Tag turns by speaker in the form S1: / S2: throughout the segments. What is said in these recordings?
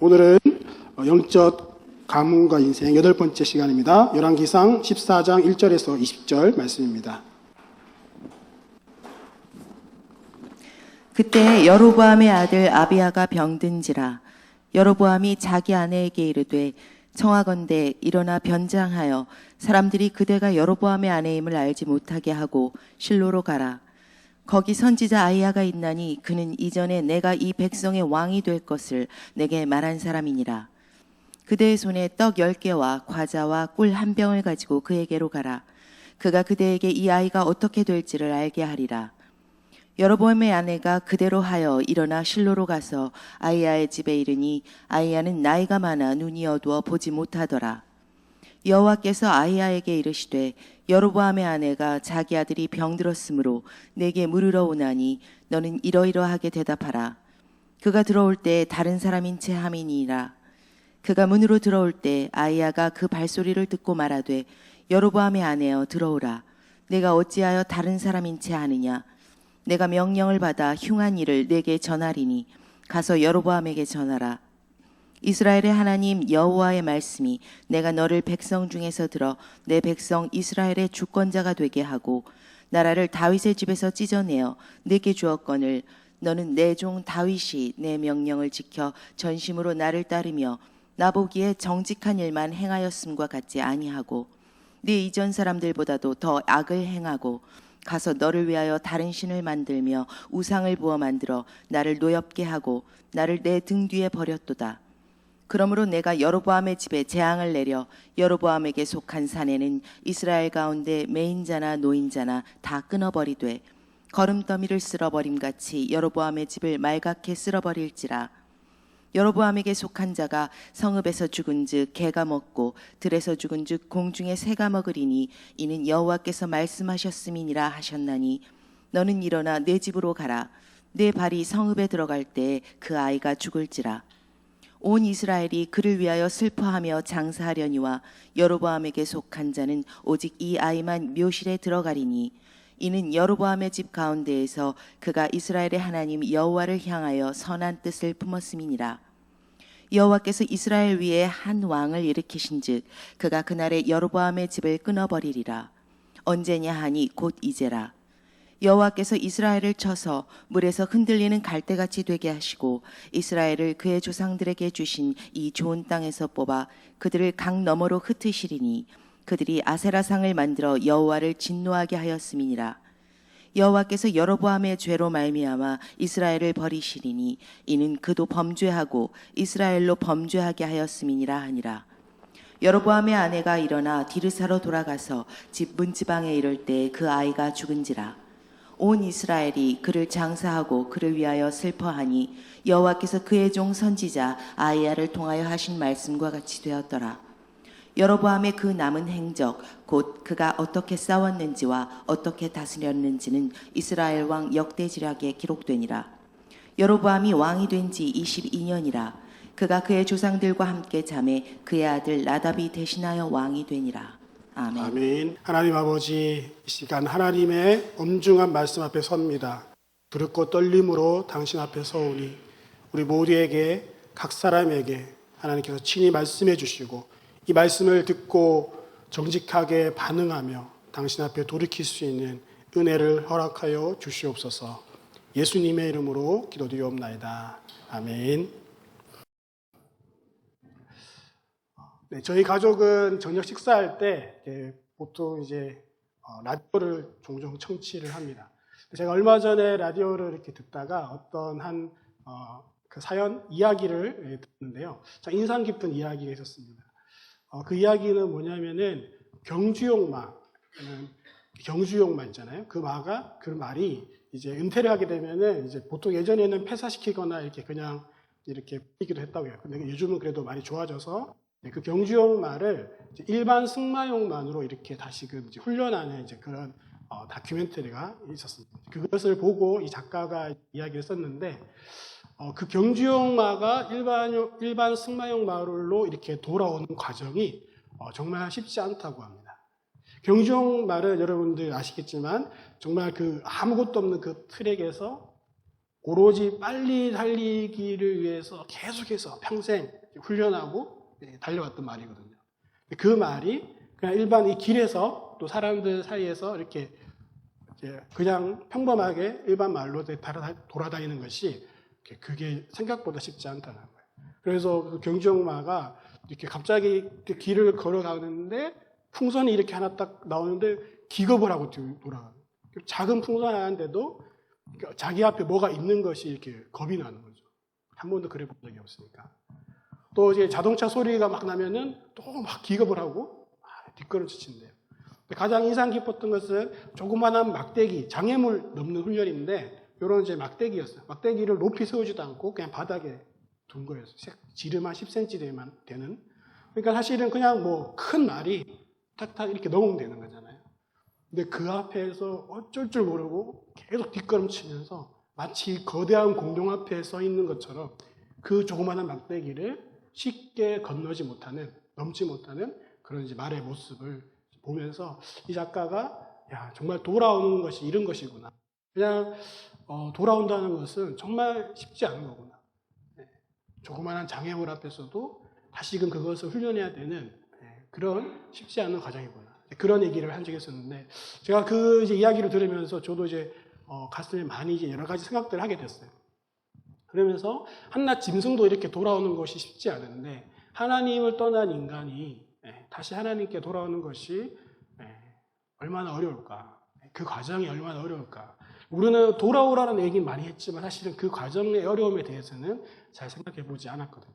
S1: 오늘은 영적 가문과 인생 8번째 시간입니다. 열왕기상 14장 1절에서 20절 말씀입니다.
S2: 그때 여로보암의 아들 아비야가 병든지라. 여로보암이 자기 아내에게 이르되 청하건대 일어나 변장하여 사람들이 그대가 여로보암의 아내임을 알지 못하게 하고 실로로 가라. 거기 선지자 아히야가 있나니 그는 이전에 내가 이 백성의 왕이 될 것을 내게 말한 사람이니라. 그대의 손에 떡 10개와 과자와 꿀 1병을 가지고 그에게로 가라. 그가 그대에게 이 아이가 어떻게 될지를 알게 하리라. 여로보암의 아내가 그대로 하여 일어나 실로로 가서 아히야의 집에 이르니 아히야는 나이가 많아 눈이 어두워 보지 못하더라. 여호와께서 아히야에게 이르시되 여로보암의 아내가 자기 아들이 병들었으므로 내게 물으러 오나니 너는 이러이러하게 대답하라. 그가 들어올 때 다른 사람인 채 함이니라. 그가 문으로 들어올 때 아히야가 그 발소리를 듣고 말하되 여로보암의 아내여 들어오라. 내가 어찌하여 다른 사람인 채 하느냐. 내가 명령을 받아 흉한 일을 내게 전하리니 가서 여로보암에게 전하라. 이스라엘의 하나님 여호와의 말씀이 내가 너를 백성 중에서 들어 내 백성 이스라엘의 주권자가 되게 하고 나라를 다윗의 집에서 찢어내어 내게 주었거늘 너는 내 종 다윗이 내 명령을 지켜 전심으로 나를 따르며 나보기에 정직한 일만 행하였음과 같지 아니하고 네 이전 사람들보다도 더 악을 행하고 가서 너를 위하여 다른 신을 만들며 우상을 부어 만들어 나를 노엽게 하고 나를 내 등 뒤에 버렸도다. 그러므로 내가 여로보암의 집에 재앙을 내려 여로보암에게 속한 사내는 이스라엘 가운데 매인자나 노인자나 다 끊어버리되 거름더미를 쓸어버림같이 여로보암의 집을 말갛게 쓸어버릴지라. 여로보암에게 속한 자가 성읍에서 죽은즉 개가 먹고 들에서 죽은즉 공중에 새가 먹으리니 이는 여호와께서 말씀하셨음이니라 하셨나니 너는 일어나 내 집으로 가라. 내 발이 성읍에 들어갈 때 그 아이가 죽을지라. 온 이스라엘이 그를 위하여 슬퍼하며 장사하려니와 여로보암에게 속한 자는 오직 이 아이만 묘실에 들어가리니 이는 여로보암의 집 가운데에서 그가 이스라엘의 하나님 여호와를 향하여 선한 뜻을 품었음이니라. 여호와께서 이스라엘 위에 한 왕을 일으키신즉 그가 그날에 여로보암의 집을 끊어버리리라. 언제냐 하니 곧 이제라. 여호와께서 이스라엘을 쳐서 물에서 흔들리는 갈대같이 되게 하시고 이스라엘을 그의 조상들에게 주신 이 좋은 땅에서 뽑아 그들을 강 너머로 흩으시리니 그들이 아세라상을 만들어 여호와를 진노하게 하였음이니라. 여호와께서 여로보암의 죄로 말미암아 이스라엘을 버리시리니 이는 그도 범죄하고 이스라엘로 범죄하게 하였음이니라 하니라. 여로보암의 아내가 일어나 디르사로 돌아가서 집 문지방에 이를 때 그 아이가 죽은지라. 온 이스라엘이 그를 장사하고 그를 위하여 슬퍼하니 여호와께서 그의 종 선지자 아히야를 통하여 하신 말씀과 같이 되었더라. 여로보암의 그 남은 행적 곧 그가 어떻게 싸웠는지와 어떻게 다스렸는지는 이스라엘 왕 역대지략에 기록되니라. 여로보암이 왕이 된 지 22년이라. 그가 그의 조상들과 함께 잠에 그의 아들 나답이 대신하여 왕이 되니라. 아멘.
S1: 아멘. 하나님 아버지, 이 시간 하나님의 엄중한 말씀 앞에 섭니다. 두렵고 떨림으로 당신 앞에 서오니 우리 모두에게 각 사람에게 하나님께서 친히 말씀해 주시고 이 말씀을 듣고 정직하게 반응하며 당신 앞에 돌이킬 수 있는 은혜를 허락하여 주시옵소서. 예수님의 이름으로 기도드리옵나이다. 아멘. 네, 저희 가족은 저녁 식사할 때 보통 라디오를 종종 청취를 합니다. 제가 얼마 전에 라디오를 이렇게 듣다가 어떤 그 사연 이야기를 듣는데요. 참 인상 깊은 이야기가 있었습니다. 그 이야기는 뭐냐면은 경주용마 있잖아요. 그 말이 이제 은퇴를 하게 되면은 이제 보통 예전에는 폐사시키거나 이렇게 그냥 이렇게 뿌리기도 했다고 해요. 근데 요즘은 그래도 많이 좋아져서 그 경주용 말을 일반 승마용만으로 이렇게 다시금 훈련하는 그런 다큐멘터리가 있었습니다. 그것을 보고 이 작가가 이야기를 썼는데 그 경주용 마가 일반 승마용 말로 이렇게 돌아오는 과정이 정말 쉽지 않다고 합니다. 경주용 말은 여러분들 아시겠지만 정말 그 아무것도 없는 그 트랙에서 오로지 빨리 달리기를 위해서 계속해서 평생 훈련하고 달려왔던 말이거든요. 그 말이 그냥 일반 이 길에서 또 사람들 사이에서 이렇게 그냥 평범하게 일반 말로 돌아다니는 것이 그게 생각보다 쉽지 않다는 거예요. 그래서 그 경주용마가 이렇게 갑자기 길을 걸어가는데 풍선이 이렇게 하나 딱 나오는데 기겁을 하고 돌아가요. 작은 풍선 하나인데도 자기 앞에 뭐가 있는 것이 이렇게 겁이 나는 거죠. 한 번도 그래 본 적이 없으니까. 또 이제 자동차 소리가 막 나면은 또 막 기겁을 하고 뒷걸음치친대요. 가장 인상 깊었던 것은 조그마한 막대기, 장애물 넘는 훈련인데 이런 이제 막대기였어요. 막대기를 높이 세우지도 않고 그냥 바닥에 둔 거였어요. 지름 한 10cm 되는. 그러니까 사실은 그냥 뭐 큰 말이 탁탁 이렇게 넘으면 되는 거잖아요. 근데 그 앞에서 어쩔 줄 모르고 계속 뒷걸음치면서 마치 거대한 공룡 앞에 서 있는 것처럼 그 조그마한 막대기를 쉽게 건너지 못하는, 넘지 못하는 그런 이제 말의 모습을 보면서 이 작가가 야, 정말 돌아오는 것이 이런 것이구나. 그냥 돌아온다는 것은 정말 쉽지 않은 거구나. 조그마한 장애물 앞에서도 다시금 그것을 훈련해야 되는 그런 쉽지 않은 과정이구나. 그런 얘기를 한 적이 있었는데 제가 그 이제 이야기를 들으면서 저도 이제 가슴에 많이 이제 여러 가지 생각들을 하게 됐어요. 그러면서 한낱 짐승도 이렇게 돌아오는 것이 쉽지 않은데 하나님을 떠난 인간이 다시 하나님께 돌아오는 것이 얼마나 어려울까. 그 과정이 얼마나 어려울까. 우리는 돌아오라는 얘기는 많이 했지만 사실은 그 과정의 어려움에 대해서는 잘 생각해 보지 않았거든요.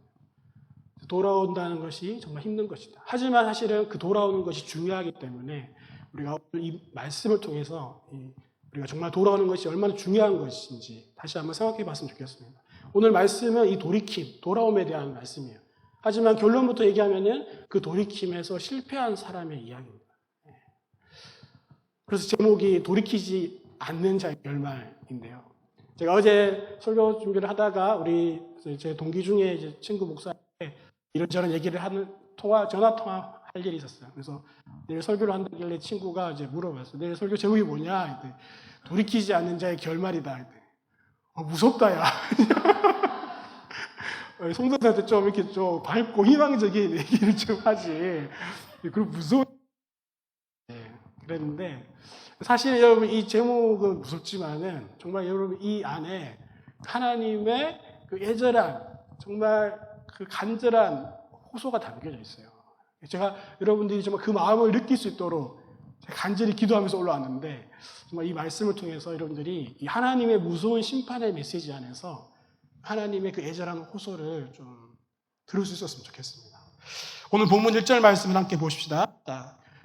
S1: 돌아온다는 것이 정말 힘든 것이다. 하지만 사실은 그 돌아오는 것이 중요하기 때문에 우리가 이 말씀을 통해서 우리가 정말 돌아오는 것이 얼마나 중요한 것인지 다시 한번 생각해 봤으면 좋겠습니다. 오늘 말씀은 이 돌이킴, 돌아옴에 대한 말씀이에요. 하지만 결론부터 얘기하면은 그 돌이킴에서 실패한 사람의 이야기입니다. 그래서 제목이 돌이키지 않는 자의 결말인데요. 제가 어제 설교 준비를 하다가 우리 제 동기 중에 이제 친구 목사한테 이런저런 얘기를 하는 전화 통화 할 일이 있었어요. 그래서 내일 설교를 한다길래 친구가 이제 물어봤어요. 내일 설교 제목이 뭐냐? 이때 돌이키지 않는 자의 결말이다. 이때 무섭다 야. 성도들한테 좀 이렇게 좀 밝고 희망적인 얘기를 좀 하지. 그리고 무서워. 그랬는데 사실 여러분 이 제목은 무섭지만은 정말 여러분 이 안에 하나님의 그 애절한 정말 그 간절한 호소가 담겨져 있어요. 제가 여러분들이 정말 그 마음을 느낄 수 있도록 간절히 기도하면서 올라왔는데 정말 이 말씀을 통해서 여러분들이 이 하나님의 무서운 심판의 메시지 안에서 하나님의 그 애절한 호소를 좀 들을 수 있었으면 좋겠습니다. 오늘 본문 1절 말씀을 함께 보십시다.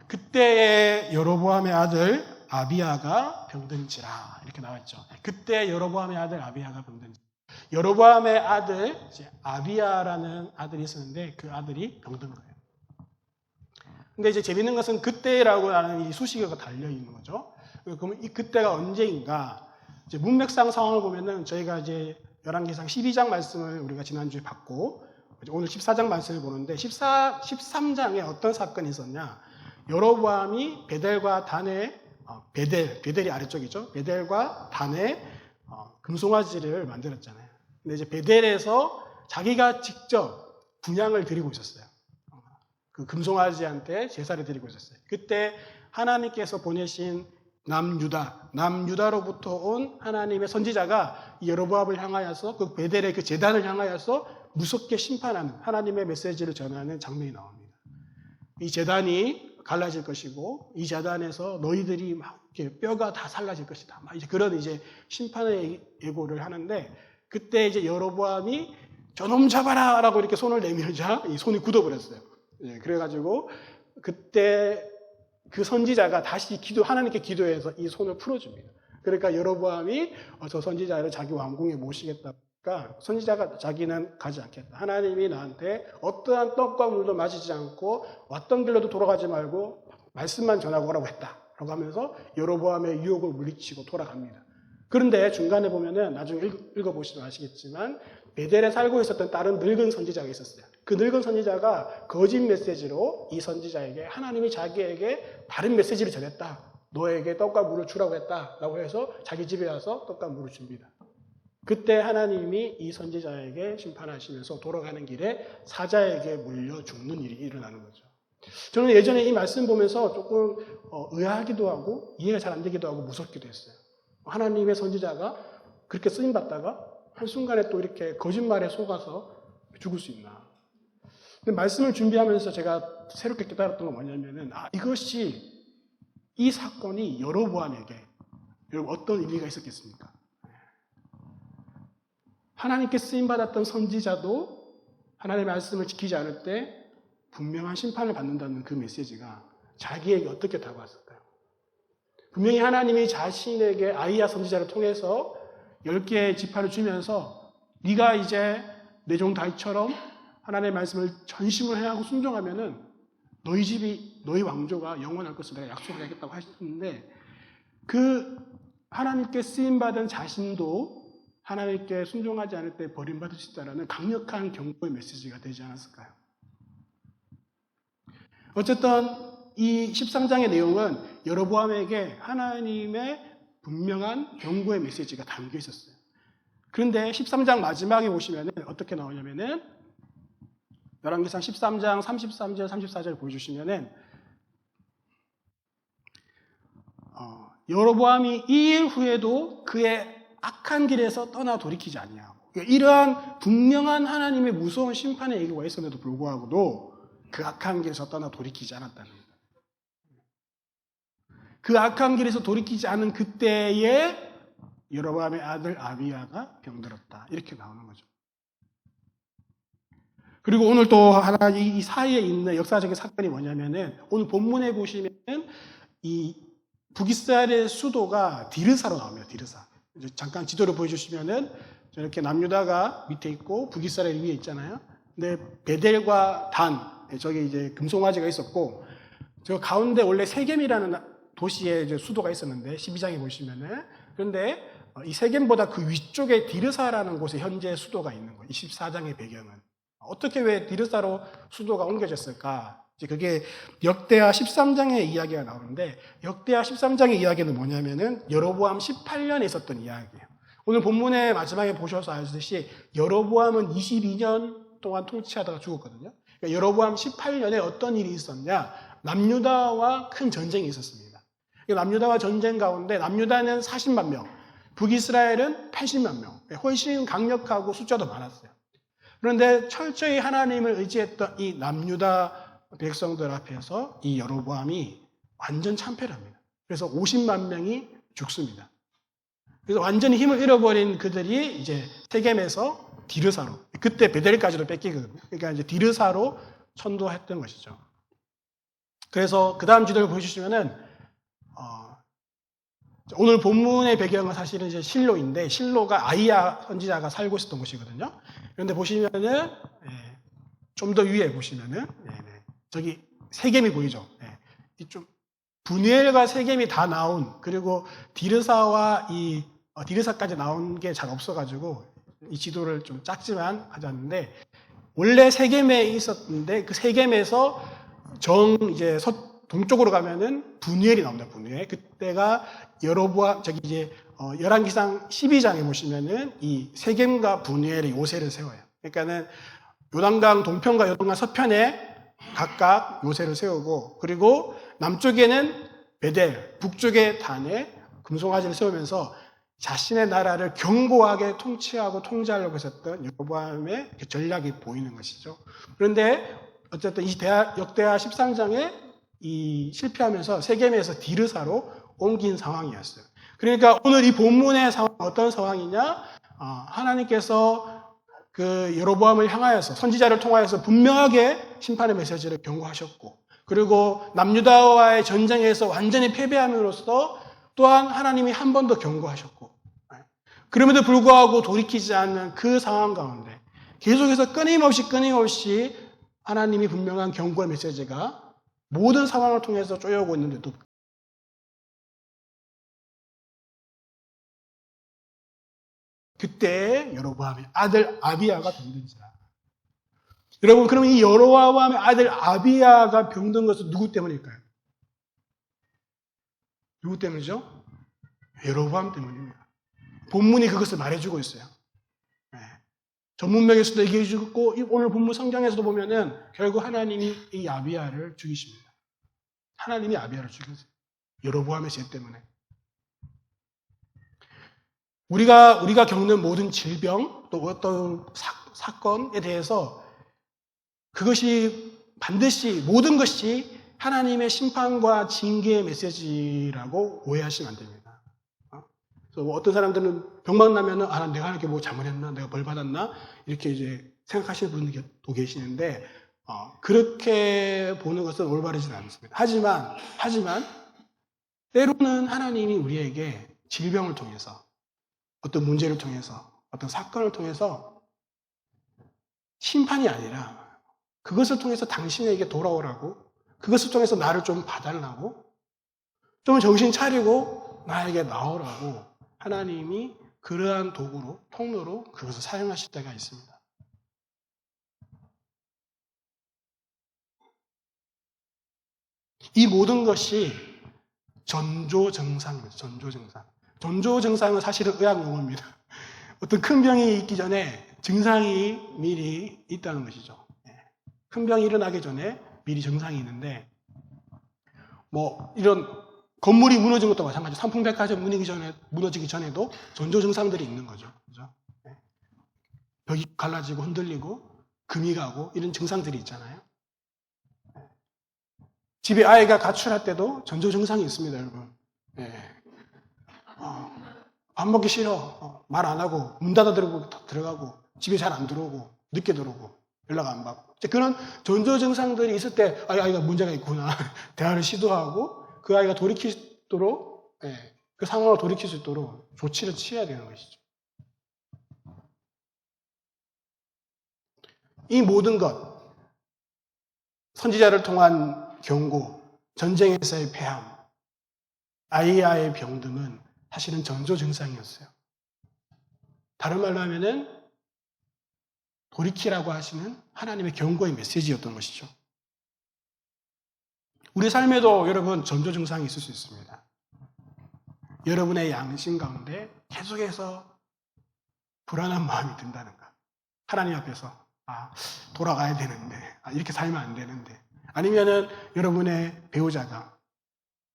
S1: 그때의 여로보암의 아들 아비야가 병든지라 이렇게 나와있죠. 그때 여로보암의 아들 아비야가 병든지라. 여로보암의 아들 아비야라는 아들이 있었는데 그 아들이 병든 거예요. 근데 이제 재밌는 것은 그때라고 하는 이 수식어가 달려 있는 거죠. 그러면 이 그때가 언제인가? 이제 문맥상 상황을 보면은 저희가 이제 열왕기상 12장 말씀을 우리가 지난주에 봤고 오늘 14장 말씀을 보는데 13장에 어떤 사건이 있었냐? 여로보암이 베델과 단에 베델이 아래쪽이죠. 베델과 단에 금송아지를 만들었잖아요. 근데 이제 베델에서 자기가 직접 분향을 드리고 있었어요. 그 금송아지한테 제사를 드리고 있었어요. 그때 하나님께서 보내신 남유다로부터 온 하나님의 선지자가 여로보암을 향하여서 그 베델의 그 제단을 향하여서 무섭게 심판하는 하나님의 메시지를 전하는 장면이 나옵니다. 이 제단이 갈라질 것이고 이 제단에서 너희들이 막 이렇게 뼈가 다 살라질 것이다. 막 이제 그런 이제 심판의 예고를 하는데 그때 이제 여로보암이 저놈 잡아라라고 이렇게 손을 내밀자 이 손이 굳어버렸어요. 그래가지고 그때 그 선지자가 다시 하나님께 기도해서 이 손을 풀어줍니다. 그러니까 여로보암이 저 선지자를 자기 왕궁에 모시겠다니까 선지자가 자기는 가지 않겠다. 하나님이 나한테 어떠한 떡과 물도 마시지 않고 왔던 길로도 돌아가지 말고 말씀만 전하고 오라고 했다. 라고 하면서 여로보암의 유혹을 물리치고 돌아갑니다. 그런데 중간에 보면은 나중에 읽어보시면 아시겠지만 베델에 살고 있었던 다른 늙은 선지자가 있었어요. 그 늙은 선지자가 거짓 메시지로 이 선지자에게 하나님이 자기에게 다른 메시지를 전했다. 너에게 떡과 물을 주라고 했다. 라고 해서 자기 집에 와서 떡과 물을 줍니다. 그때 하나님이 이 선지자에게 심판하시면서 돌아가는 길에 사자에게 물려 죽는 일이 일어나는 거죠. 저는 예전에 이 말씀 보면서 조금 의아하기도 하고 이해가 잘 안 되기도 하고 무섭기도 했어요. 하나님의 선지자가 그렇게 쓰임받다가 한순간에 또 이렇게 거짓말에 속아서 죽을 수 있나. 근데 말씀을 준비하면서 제가 새롭게 깨달았던 건 뭐냐면은, 이것이, 이 사건이 여로보암에게 여러분 어떤 의미가 있었겠습니까? 하나님께 쓰임받았던 선지자도 하나님의 말씀을 지키지 않을 때 분명한 심판을 받는다는 그 메시지가 자기에게 어떻게 다가왔을까요? 분명히 하나님이 자신에게 아이야 선지자를 통해서 10개의 지파를 주면서 네가 이제 내 종 다윗처럼 하나님의 말씀을 전심을 행하고 순종하면은 너희 집이, 너희 왕조가 영원할 것을 내가 약속을 하겠다고 하셨는데, 그 하나님께 쓰임받은 자신도 하나님께 순종하지 않을 때 버림받을 수 있다는 강력한 경고의 메시지가 되지 않았을까요? 어쨌든 이 13장의 내용은 여로보암에게 하나님의 분명한 경고의 메시지가 담겨 있었어요. 그런데 13장 마지막에 보시면 어떻게 나오냐면은, 열왕기상 13장 33절 34절 보여주시면은, 여로보암이 2일 후에도 그의 악한 길에서 떠나 돌이키지 아니하고, 그러니까 이러한 분명한 하나님의 무서운 심판의 예고가 있었는데도 불구하고도 그 악한 길에서 떠나 돌이키지 않았다는 거예요. 그 악한 길에서 돌이키지 않은 그때에 여로보암의 아들 아비야가 병들었다, 이렇게 나오는 거죠. 그리고 오늘 또 하나 이 사이에 있는 역사적인 사건이 뭐냐면은, 오늘 본문에 보시면은 이 북이스라엘의 수도가 디르사로 나옵니다. 디르사. 이제 잠깐 지도를 보여주시면은 저렇게 남유다가 밑에 있고 북이스라엘 위에 있잖아요. 근데 베델과 단, 저기 이제 금송아지가 있었고, 저 가운데 원래 세겜이라는 도시에 이제 수도가 있었는데 12장에 보시면은, 그런데 이 세겜보다 그 위쪽에 디르사라는 곳에 현재 수도가 있는 거예요. 24장의 배경은. 어떻게 왜 디르사로 수도가 옮겨졌을까? 이제 그게 역대하 13장의 이야기가 나오는데, 역대하 13장의 이야기는 뭐냐면은 여로보암 18년에 있었던 이야기예요. 오늘 본문의 마지막에 보셔서 아시듯이 여로보암은 22년 동안 통치하다가 죽었거든요. 그러니까 여로보암 18년에 어떤 일이 있었냐? 남유다와 큰 전쟁이 있었습니다. 남유다와 전쟁 가운데 남유다는 40만 명, 북이스라엘은 80만 명, 훨씬 강력하고 숫자도 많았어요. 그런데 철저히 하나님을 의지했던 이 남유다 백성들 앞에서 이 여로보암이 완전 참패를 합니다. 그래서 50만 명이 죽습니다. 그래서 완전히 힘을 잃어버린 그들이 이제 세겜에서 디르사로, 그때 베델까지도 뺏기거든요. 그러니까 이제 디르사로 천도했던 것이죠. 그래서 그 다음 지도를 보여주시면은, 오늘 본문의 배경은 사실은 이제 실로인데, 실로가 아이야 선지자가 살고 있었던 곳이거든요. 그런데 보시면은, 좀 더 위에 보시면은, 저기 세겜이 보이죠. 좀 분이엘과 세겜이 다 나온, 그리고 디르사와 디르사까지 나온 게 잘 없어가지고 이 지도를 좀 작지만 하자는데, 원래 세겜에 있었는데 그 세겜에서 이제 동쪽으로 가면은 분이엘이 나옵니다. 분이엘. 그때가 여로보암, 저기 이제 열왕기상 12장에 보시면은 이 세겜과 분이엘의 요새를 세워요. 그러니까는 요단강 동편과 요단강 서편에 각각 요새를 세우고, 그리고 남쪽에는 베델, 북쪽에 단에 금송아지를 세우면서 자신의 나라를 견고하게 통치하고 통제하려고 했었던 여로보암의 전략이 보이는 것이죠. 그런데 어쨌든 이 역대하 13장에 실패하면서 세겜에서 디르사로 옮긴 상황이었어요. 그러니까 오늘 이 본문의 상황은 어떤 상황이냐? 하나님께서 그 여로보암을 향하여서 선지자를 통하여서 분명하게 심판의 메시지를 경고하셨고, 그리고 남유다와의 전쟁에서 완전히 패배함으로써 또한 하나님이 한 번 더 경고하셨고, 그럼에도 불구하고 돌이키지 않는 그 상황 가운데 계속해서 끊임없이 하나님이 분명한 경고의 메시지가 모든 상황을 통해서 쪼여오고 있는데도 그때 여로보암의 아들 아비야가 병든지라. 여러분, 그러면 이 여로보암의 아들 아비야가 병든 것은 누구 때문일까요? 누구 때문이죠? 여로보암 때문입니다. 본문이 그것을 말해주고 있어요. 전문명에서도 얘기해주고 오늘 본문 성경에서도 보면은 결국 하나님이 이 아비야를 죽이십니다. 하나님이 아비야를 죽였어요. 여로보암의 죄 때문에. 우리가 겪는 모든 질병 또 어떤 사건에 대해서 그것이 반드시 모든 것이 하나님의 심판과 징계의 메시지라고 오해하시면 안 됩니다. 그래서 어떤 사람들은 병만 나면은 내가 이렇게 뭐 잘못했나, 내가 벌 받았나 이렇게 이제 생각하시는 분들도 계시는데 그렇게 보는 것은 올바르지 않습니다. 하지만 때로는 하나님이 우리에게 질병을 통해서 어떤 문제를 통해서 어떤 사건을 통해서 심판이 아니라 그것을 통해서 당신에게 돌아오라고 그것을 통해서 나를 좀 봐달라고 좀 정신 차리고 나에게 나오라고 하나님이 그러한 도구로 통로로 그것을 사용하실 때가 있습니다. 이 모든 것이 전조증상입니다. 전조증상. 전조증상은 사실은 의학 용어입니다. 어떤 큰 병이 있기 전에 증상이 미리 있다는 것이죠. 큰 병이 일어나기 전에 미리 증상이 있는데 뭐 이런 건물이 무너진 것도 마찬가지로 삼풍백화점 무너지기 전에도 전조증상들이 있는 거죠. 그죠? 벽이 갈라지고 흔들리고 금이 가고 이런 증상들이 있잖아요. 집에 아이가 가출할 때도 전조증상이 있습니다, 여러분. 밥 먹기 싫어. 말 안 하고 문 닫아 들어가고 집에 잘 안 들어오고 늦게 들어오고 연락 안 받고 그런 전조 증상들이 있을 때 아이가 문제가 있구나 대화를 시도하고 그 아이가 돌이키도록 그 상황을 돌이킬 수 있도록 조치를 취해야 되는 것이죠. 이 모든 것 선지자를 통한 경고, 전쟁에서의 패함, 아이야의 병 등은 사실은 전조 증상이었어요. 다른 말로 하면은 돌이키라고 하시는 하나님의 경고의 메시지였던 것이죠. 우리 삶에도 여러분 전조 증상이 있을 수 있습니다. 여러분의 양심 가운데 계속해서 불안한 마음이 든다는가. 하나님 앞에서 돌아가야 되는데 이렇게 살면 안 되는데 아니면은 여러분의 배우자가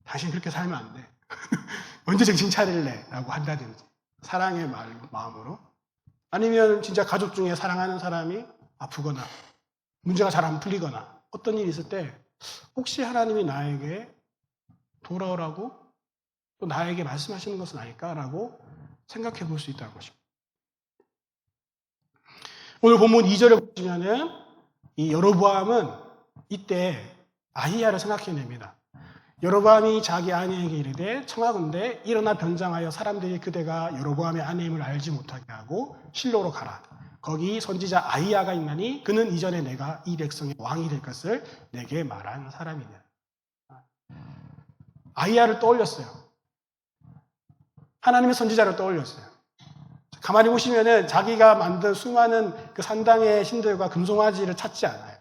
S1: 당신 그렇게 살면 안 돼. 언제 정신 차릴래? 라고 한다든지 사랑의 마음으로 아니면 진짜 가족 중에 사랑하는 사람이 아프거나 문제가 잘 안 풀리거나 어떤 일이 있을 때 혹시 하나님이 나에게 돌아오라고 또 나에게 말씀하시는 것은 아닐까라고 생각해 볼 수 있다는 것입니다. 오늘 본문 2절에 보시면은 이 여로보암은 이때 아히야를 생각해냅니다. 여로보암이 자기 아내에게 이르되 청하건대 일어나 변장하여 사람들이 그대가 여로보암의 아내임을 알지 못하게 하고 실로로 가라. 거기 선지자 아히야가 있나니 그는 이전에 내가 이 백성의 왕이 될 것을 내게 말한 사람이냐. 아히야를 떠올렸어요. 하나님의 선지자를 떠올렸어요. 가만히 보시면은 자기가 만든 수많은 그 산당의 신들과 금송아지를 찾지 않아요.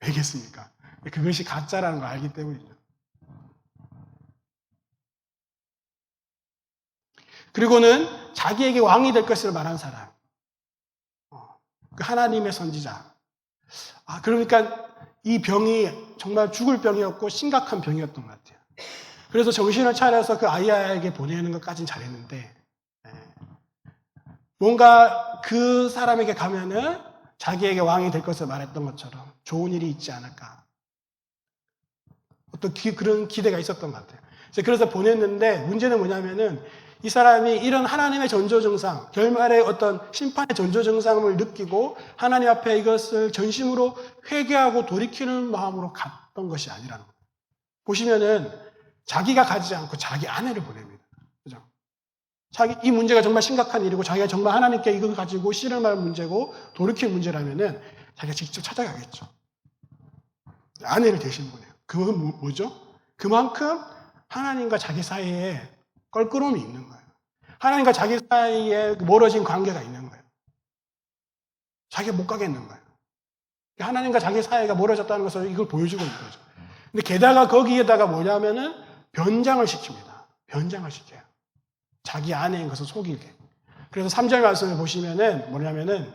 S1: 왜겠습니까? 그것이 가짜라는 걸 알기 때문이죠. 그리고는 자기에게 왕이 될 것을 말한 사람. 그 하나님의 선지자. 그러니까 이 병이 정말 죽을 병이었고 심각한 병이었던 것 같아요. 그래서 정신을 차려서 그 아히야에게 보내는 것까지는 잘했는데 뭔가 그 사람에게 가면은 자기에게 왕이 될 것을 말했던 것처럼 좋은 일이 있지 않을까. 어떤 그런 기대가 있었던 것 같아요. 그래서 보냈는데 문제는 뭐냐면은 이 사람이 이런 하나님의 전조증상, 결말의 어떤 심판의 전조증상을 느끼고 하나님 앞에 이것을 전심으로 회개하고 돌이키는 마음으로 갔던 것이 아니라는 거예요. 보시면은 자기가 가지 않고 자기 아내를 보냅니다. 그죠? 이 문제가 정말 심각한 일이고 자기가 정말 하나님께 이걸 가지고 씨름할 문제고 돌이킬 문제라면은 자기가 직접 찾아가겠죠. 아내를 대신 보내요. 그건 뭐죠? 그만큼 하나님과 자기 사이에 껄끄러움이 있는 거예요. 하나님과 자기 사이에 멀어진 관계가 있는 거예요. 자기가 못 가겠는 거예요. 하나님과 자기 사이가 멀어졌다는 것을 이걸 보여주고 있는 거죠. 근데 게다가 거기에다가 뭐냐면은 변장을 시킵니다. 변장을 시켜요. 자기 아내인 것을 속이게. 그래서 3절 말씀을 보시면은 뭐냐면은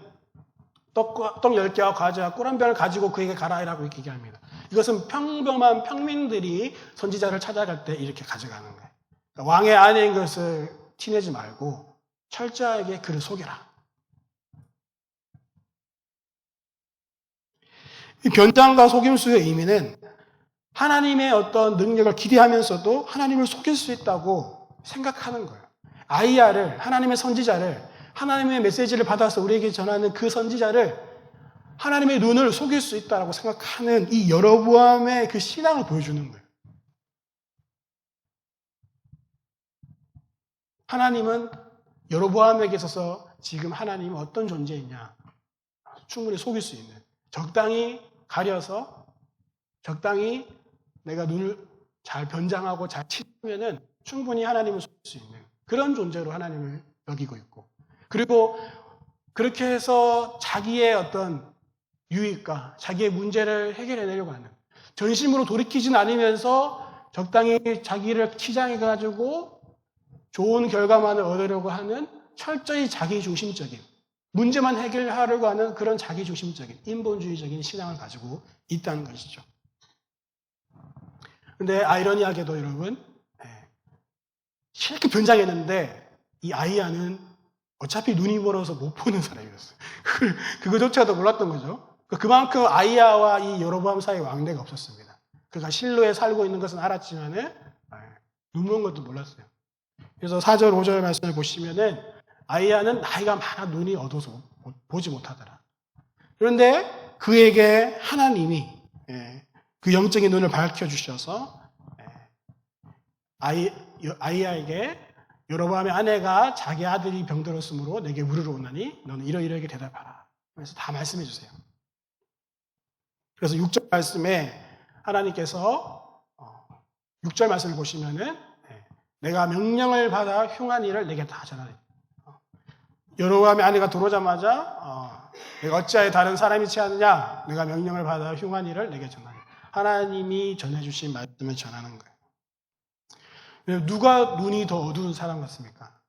S1: 떡 10개와 과자와 꿀 한 병을 가지고 그에게 가라라고 이렇게 얘기합니다. 이것은 평범한 평민들이 선지자를 찾아갈 때 이렇게 가져가는 거예요. 그러니까 왕의 아내인 것을 티내지 말고 철저하게 그를 속여라. 이 변장과 속임수의 의미는 하나님의 어떤 능력을 기대하면서도 하나님을 속일 수 있다고 생각하는 거예요. 아이야를, 하나님의 선지자를, 하나님의 메시지를 받아서 우리에게 전하는 그 선지자를 하나님의 눈을 속일 수 있다고 생각하는 이 여로보암의 그 신앙을 보여주는 거예요. 하나님은 여로보암에게 있어서 지금 하나님은 어떤 존재이냐 충분히 속일 수 있는, 적당히 가려서 적당히 내가 눈을 잘 변장하고 잘 치면은 충분히 하나님을 속일 수 있는 그런 존재로 하나님을 여기고 있고, 그리고 그렇게 해서 자기의 어떤 유익과 자기의 문제를 해결해내려고 하는, 전심으로 돌이키진 않으면서 적당히 자기를 치장해가지고 좋은 결과만을 얻으려고 하는 철저히 자기중심적인, 문제만 해결하려고 하는 그런 자기중심적인 인본주의적인 신앙을 가지고 있다는 것이죠. 그런데 아이러니하게도 여러분, 실컷 변장했는데 이 아이야는 어차피 눈이 멀어서 못 보는 사람이었어요. 그거조차도 몰랐던 거죠. 그만큼 아이야와 이 여로보암 사이에 왕래가 없었습니다. 그가 실로에 살고 있는 것은 알았지만은 눈 먼 것도 몰랐어요. 그래서 4절, 5절 말씀을 보시면은 아이야는 나이가 많아 눈이 어두워서 보지 못하더라. 그런데 그에게 하나님이 그 영적인 눈을 밝혀주셔서 아이야에게 여로보암의 아내가 자기 아들이 병들었으므로 내게 물으러 오나니 너는 이러이러하게 대답하라. 그래서 다 말씀해 주세요. 그래서 6절 말씀에 하나님께서 6절 말씀을 보시면은 내가 명령을 받아 흉한 일을 내게 다 전하리. 여로보암의 아내가 들어오자마자 내가 어찌하여 다른 사람이 취하느냐? 내가 명령을 받아 흉한 일을 내게 전하리. 하나님이 전해주신 말씀을 전하는 거예요. 누가 눈이 더 어두운 사람 같습니까?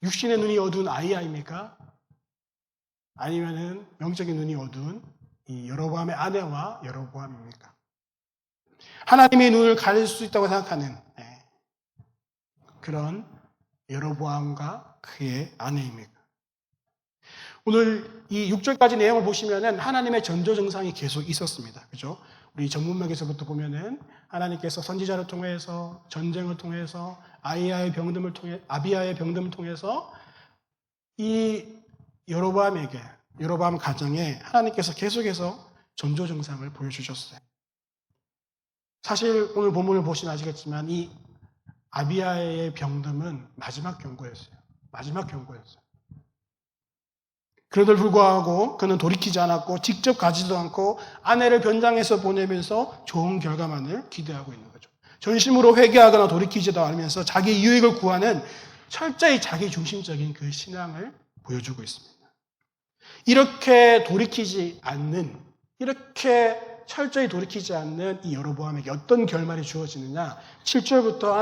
S1: 육신의 눈이 어두운 아이야입니까? 아니면은 영적인 눈이 어두운 이 여로보암의 아내와 여로보암입니까? 하나님의 눈을 가릴 수 있다고 생각하는 그런 여로보암과 그의 아내입니까? 오늘 이 6절까지 내용을 보시면은 하나님의 전조 증상이 계속 있었습니다. 그죠? 우리 전문맥에서부터 보면은 하나님께서 선지자를 통해서, 전쟁을 통해서, 아비야의 병듦을 통해서 이 여로보암 가정에 하나님께서 계속해서 전조 증상을 보여주셨어요. 사실 오늘 본문을 보시면 아시겠지만 이 아비야의 병듦은 마지막 경고였어요. 그럼에도 불구하고 그는 돌이키지 않았고 직접 가지도 않고 아내를 변장해서 보내면서 좋은 결과만을 기대하고 있는 거죠. 전심으로 회개하거나 돌이키지도 않으면서 자기 유익을 구하는 철저히 자기 중심적인 그 신앙을 보여주고 있습니다. 이렇게 철저히 돌이키지 않는 이 여로보암에게 어떤 결말이 주어지느냐? 7절부터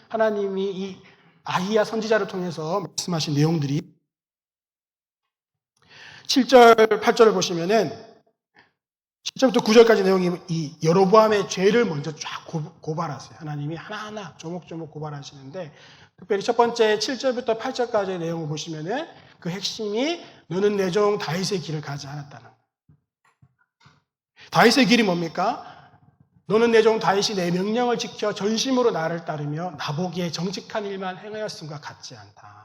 S1: 하나님이 이 아히야 선지자를 통해서 말씀하신 내용들이 7절, 8절을 보시면은 7절부터 9절까지 내용이 이 여로보암의 죄를 먼저 쫙 고발하세요. 하나님이 하나하나 조목조목 고발하시는데 특별히 첫 번째 7절부터 8절까지의 내용을 보시면은 그 핵심이 너는 내 종 다윗의 길을 가지 않았다는 거예요. 다윗의 길이 뭡니까? 너는 내 종 다윗이 내 명령을 지켜 전심으로 나를 따르며 나보기에 정직한 일만 행하였음과 같지 않다.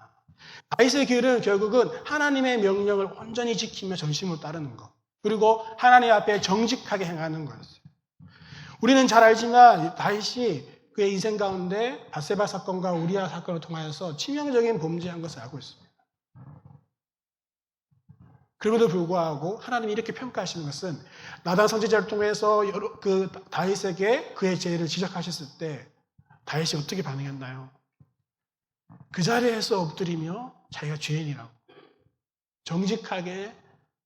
S1: 다윗의 길은 결국은 하나님의 명령을 온전히 지키며 전심으로 따르는 것, 그리고 하나님 앞에 정직하게 행하는 거였어요. 우리는 잘 알지만 다윗이 그의 인생 가운데 밧세바 사건과 우리아 사건을 통하여서 치명적인 범죄한 것을 알고 있습니다. 그럼에도 불구하고 하나님이 이렇게 평가하시는 것은 나단 선지자를 통해서 그 다윗에게 그의 죄를 지적하셨을 때 다윗이 어떻게 반응했나요? 그 자리에서 엎드리며 자기가 죄인이라고 정직하게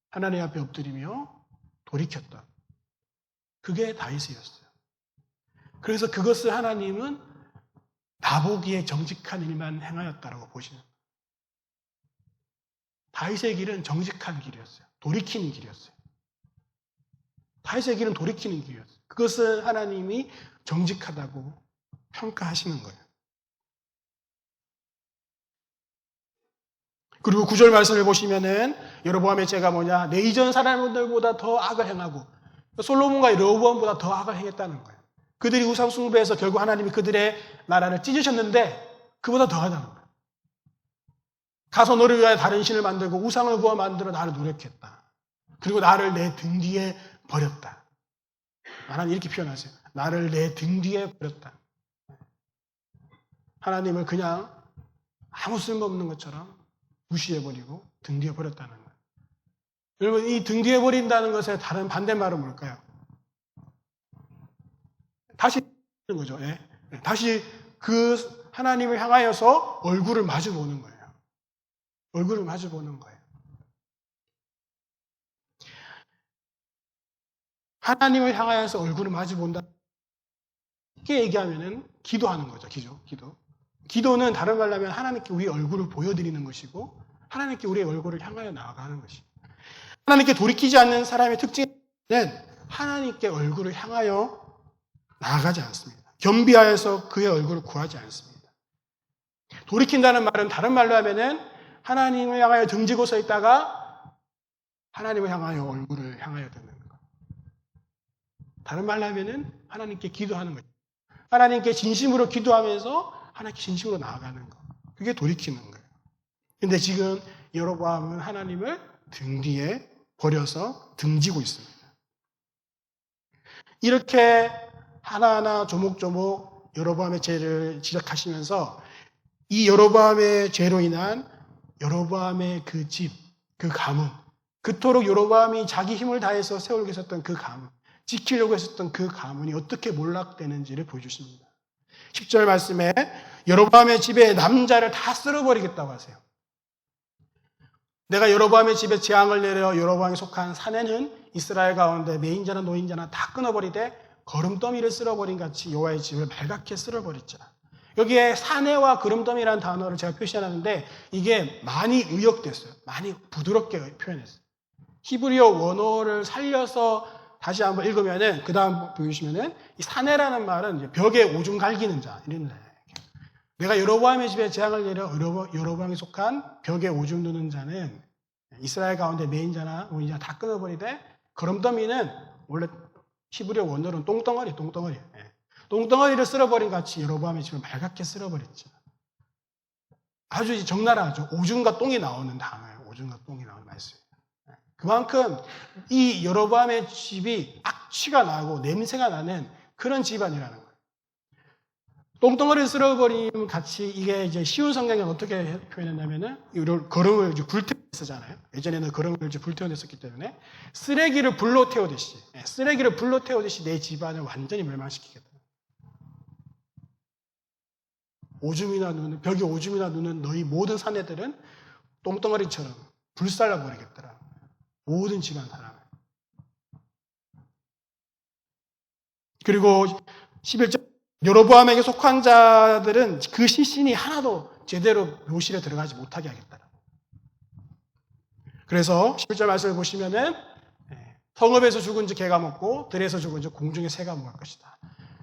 S1: 하나님 앞에 엎드리며 돌이켰다. 그게 다윗이었어요. 그래서 그것을 하나님은 나보기에 정직한 일만 행하였다라고 보시는 거예요. 다윗의 길은 정직한 길이었어요. 돌이키는 길이었어요. 다윗의 길은 돌이키는 길이었어요. 그것을 하나님이 정직하다고 평가하시는 거예요. 그리고 9절 말씀을 보시면은 여로보암의 죄가 뭐냐? 내 이전 사람들보다 더 악을 행하고 솔로몬과 여로보암보다 더 악을 행했다는 거예요. 그들이 우상 숭배해서 결국 하나님이 그들의 나라를 찢으셨는데 그보다 더 하다는 거예요. 가서 너를 위하여 다른 신을 만들고 우상을 구워 만들어 나를 노력했다. 그리고 나를 내 등 뒤에 버렸다. 하나님 이렇게 표현하세요. 나를 내 등 뒤에 버렸다. 하나님을 그냥 아무 쓸모없는 것처럼 무시해버리고 등 뒤에 버렸다는 거예요. 여러분, 이 등 뒤에 버린다는 것의 다른 반대말은 뭘까요? 다시 하는 거죠. 예? 다시 그 하나님을 향하여서 얼굴을 마주 보는 거예요. 얼굴을 마주 보는 거예요. 하나님을 향하여서 얼굴을 마주 본다. 쉽게 얘기하면은 기도하는 거죠. 기도. 기도는 다른 말로 하면 하나님께 우리의 얼굴을 보여드리는 것이고 하나님께 우리의 얼굴을 향하여 나아가는 것이고 하나님께 돌이키지 않는 사람의 특징은 하나님께 얼굴을 향하여 나아가지 않습니다. 겸비하여서 그의 얼굴을 구하지 않습니다. 돌이킨다는 말은 다른 말로 하면은 하나님을 향하여 등지고 서 있다가 하나님을 향하여 얼굴을 향하여 듣는 것. 다른 말로 하면은 하나님께 기도하는 거죠. 하나님께 진심으로 기도하면서 하나님께 진심으로 나아가는 것. 그게 돌이키는 거예요. 근데 지금 여로보암은 하나님을 등 뒤에 버려서 등지고 있습니다. 이렇게 하나하나 조목조목 여로보암의 죄를 지적하시면서 이 여로보암의 죄로 인한 여로보암의 그 집, 그 가문, 그토록 여로보암이 자기 힘을 다해서 세우려고 했었던 그 가문, 지키려고 했었던 그 가문이 어떻게 몰락되는지를 보여주십니다. 10절 말씀에 여로보암의 집에 남자를 다 쓸어버리겠다고 하세요. 내가 여로보암의 집에 재앙을 내려 여로보암에 속한 사내는 이스라엘 가운데 매인자나 노인자나 다 끊어버리되 거름더미를 쓸어버린 같이 여호와의 집을 말갛게 쓸어버렸지라. 여기에 사내와 거름더미라는 단어를 제가 표시하는데 이게 많이 의역됐어요. 많이 부드럽게 표현했어요. 히브리어 원어를 살려서 다시 한번 읽으면은 그 다음 보여주시면은 이 사내라는 말은 이제 벽에 오줌 갈기는 자 이런 말. 내가 여로보암의 집에 재앙을 내려 여로보암에 속한 벽에 오줌 누는 자는 이스라엘 가운데 매인자나 노인자 다 끊어버리되 거름더미는 원래 히브리어 원어로는 똥덩어리. 똥덩어리를 쓸어버린 같이 여로보암의 집을 말갛게 쓸어버렸죠. 아주 적나라하죠. 오줌과 똥이 나오는 단어예요. 오줌과 똥이 나오는 말씀이에요. 그만큼 이 여로보암의 집이 악취가 나고 냄새가 나는 그런 집안이라는 거예요. 똥덩어리를 쓸어버림 같이 이게 이제 쉬운 성경에는 어떻게 표현했냐면은 거름을 이제 불태워 쓰잖아요. 예전에는 거름을 이제 불태워냈었기 때문에 쓰레기를 불로 태우듯이 내 집안을 완전히 멸망시키겠다. 오줌이나 누는 벽에 오줌이나 누는 너희 모든 사내들은 똥덩어리처럼 불살라 버리겠더라. 모든 집안 사람을. 그리고 11절 여로보암에게 속한 자들은 그 시신이 하나도 제대로 묘실에 들어가지 못하게 하겠다. 그래서 11절 말씀을 보시면은 성읍에서 죽은 지 개가 먹고 들에서 죽은 지 공중에 새가 먹을 것이다.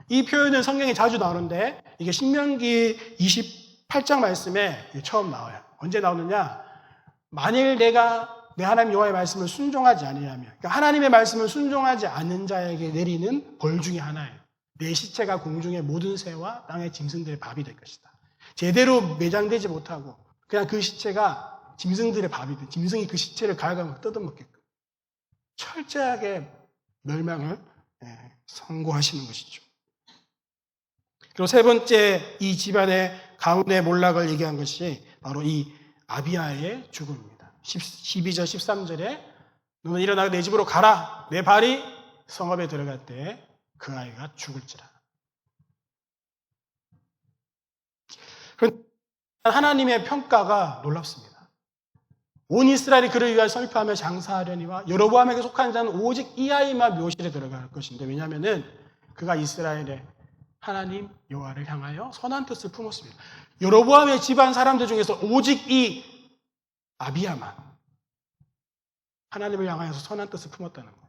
S1: 이 표현은 성경에 자주 나오는데 이게 신명기 28장 말씀에 처음 나와요. 언제 나오느냐? 만일 내가 내 하나님 여호와의 말씀을 순종하지 않으려면, 그러니까 하나님의 말씀을 순종하지 않는 자에게 내리는 벌 중에 하나예요. 내 시체가 공중의 모든 새와 땅의 짐승들의 밥이 될 것이다. 제대로 매장되지 못하고 그냥 그 시체가 짐승들의 밥이 돼. 짐승이 그 시체를 갈가먹고 뜯어먹게끔 철저하게 멸망을 선고하시는 것이죠. 그리고 세 번째 이 집안의 가문의 몰락을 얘기한 것이 바로 이 아비야의 죽음입니다. 12절 13절에 너는 일어나 내 집으로 가라. 내 발이 성읍에 들어갈 때 그 아이가 죽을지라. 하나님의 평가가 놀랍습니다. 온 이스라엘이 그를 위하여 설파하며 장사하려니와 여로보암에게 속한 자는 오직 이 아이만 묘실에 들어갈 것인데 왜냐하면 그가 이스라엘의 하나님 여호와를 향하여 선한 뜻을 품었습니다. 여로보암의 집안 사람들 중에서 오직 이 아비야만 하나님을 향하여서 선한 뜻을 품었다는 거예요.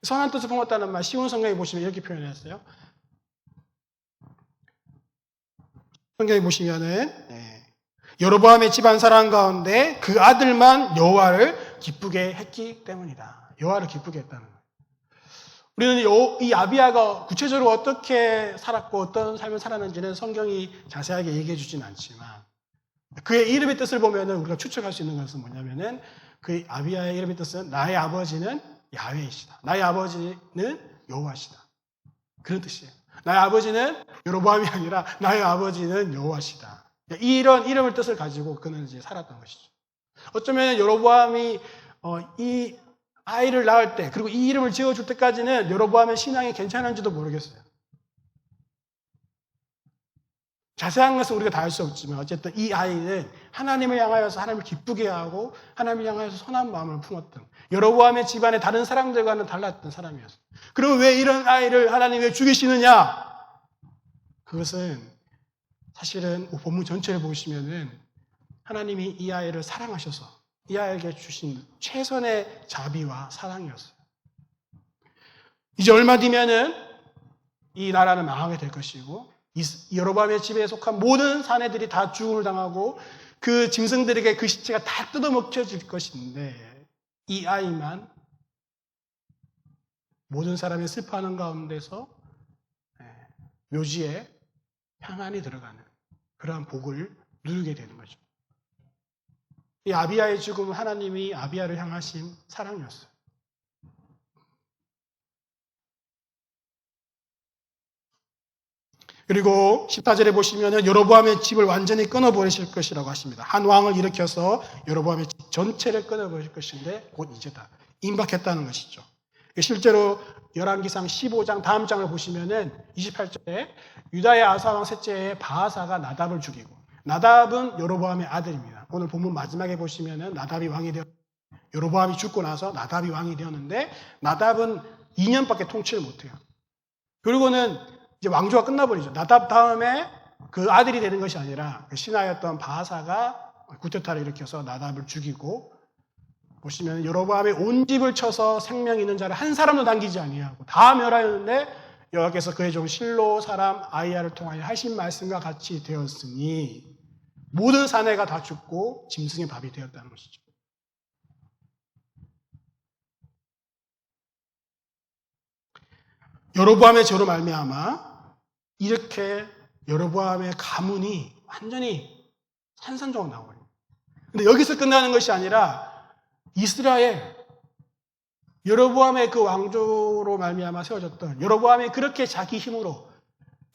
S1: 선한 뜻을 품었다는 말 쉬운 성경에 보시면 이렇게 표현했어요. 성경에 보시면은 여로보암의 집안 사람 가운데 그 아들만 여호와를 기쁘게 했기 때문이다. 여호와를 기쁘게 했다는 거예요. 우리는 이 아비야가 구체적으로 어떻게 살았고 어떤 삶을 살았는지는 성경이 자세하게 얘기해 주지는 않지만 그의 이름의 뜻을 보면은 우리가 추측할 수 있는 것은 뭐냐면은 그 아비야의 이름의 뜻은 나의 아버지는 야훼이시다. 나의 아버지는 여호와시다. 그런 뜻이에요. 나의 아버지는 여로보암이 아니라 나의 아버지는 여호와시다. 이런 이름을 뜻을 가지고 그는 이제 살았던 것이죠. 어쩌면 여로보암이 이 아이를 낳을 때 그리고 이 이름을 지어줄 때까지는 여로보암의 신앙이 괜찮은지도 모르겠어요. 자세한 것은 우리가 다 알 수 없지만 어쨌든 이 아이는 하나님을 향하여서 하나님을 기쁘게 하고 하나님을 향하여서 선한 마음을 품었던 여로보암의 집안의 다른 사람들과는 달랐던 사람이었어요. 그럼 왜 이런 아이를 하나님이 왜 죽이시느냐? 그것은 사실은 본문 전체를 보시면은 하나님이 이 아이를 사랑하셔서 이 아이에게 주신 최선의 자비와 사랑이었어요. 이제 얼마 뒤면은 이 나라는 망하게 될 것이고 여로보암의 집에 속한 모든 사내들이 다 죽음을 당하고 그 짐승들에게 그 시체가 다 뜯어먹혀질 것인데 이 아이만 모든 사람이 슬퍼하는 가운데서 묘지에 평안이 들어가는 그러한 복을 누리게 되는 거죠. 이 아비야의 죽음은 하나님이 아비야를 향하신 사랑이었어요. 그리고 14절에 보시면 여로보암의 집을 완전히 끊어버리실 것이라고 하십니다. 한 왕을 일으켜서 여로보암의 집 전체를 끊어버릴 것인데 곧 이제 다 임박했다는 것이죠. 실제로 열왕기상 15장 다음 장을 보시면은 28절에 유다의 아사왕 셋째에 바하사가 나답을 죽이고 나답은 여로보암의 아들입니다. 오늘 본문 마지막에 보시면은 나답이 왕이 되었 여로보암이 죽고 나서 나답이 왕이 되었는데 나답은 2년밖에 통치를 못해요. 그리고는 이제 왕조가 끝나버리죠. 나답 다음에 그 아들이 되는 것이 아니라 그 신하였던 바하사가 구테타를 일으켜서 나답을 죽이고 보시면 여로보암의 온 집을 쳐서 생명 있는 자를 한 사람도 남기지 아니하고 다 멸하였는데 여호와께서 그의 종 실로 사람 아이야를 통하여 하신 말씀과 같이 되었으니 모든 사내가 다 죽고 짐승의 밥이 되었다는 것이죠. 여로보암의 죄로 말미암아 이렇게 여로보암의 가문이 완전히 산산조각 나와요. 근데 여기서 끝나는 것이 아니라 이스라엘 여로보암의 그 왕조로 말미암아 세워졌던 여로보암이 그렇게 자기 힘으로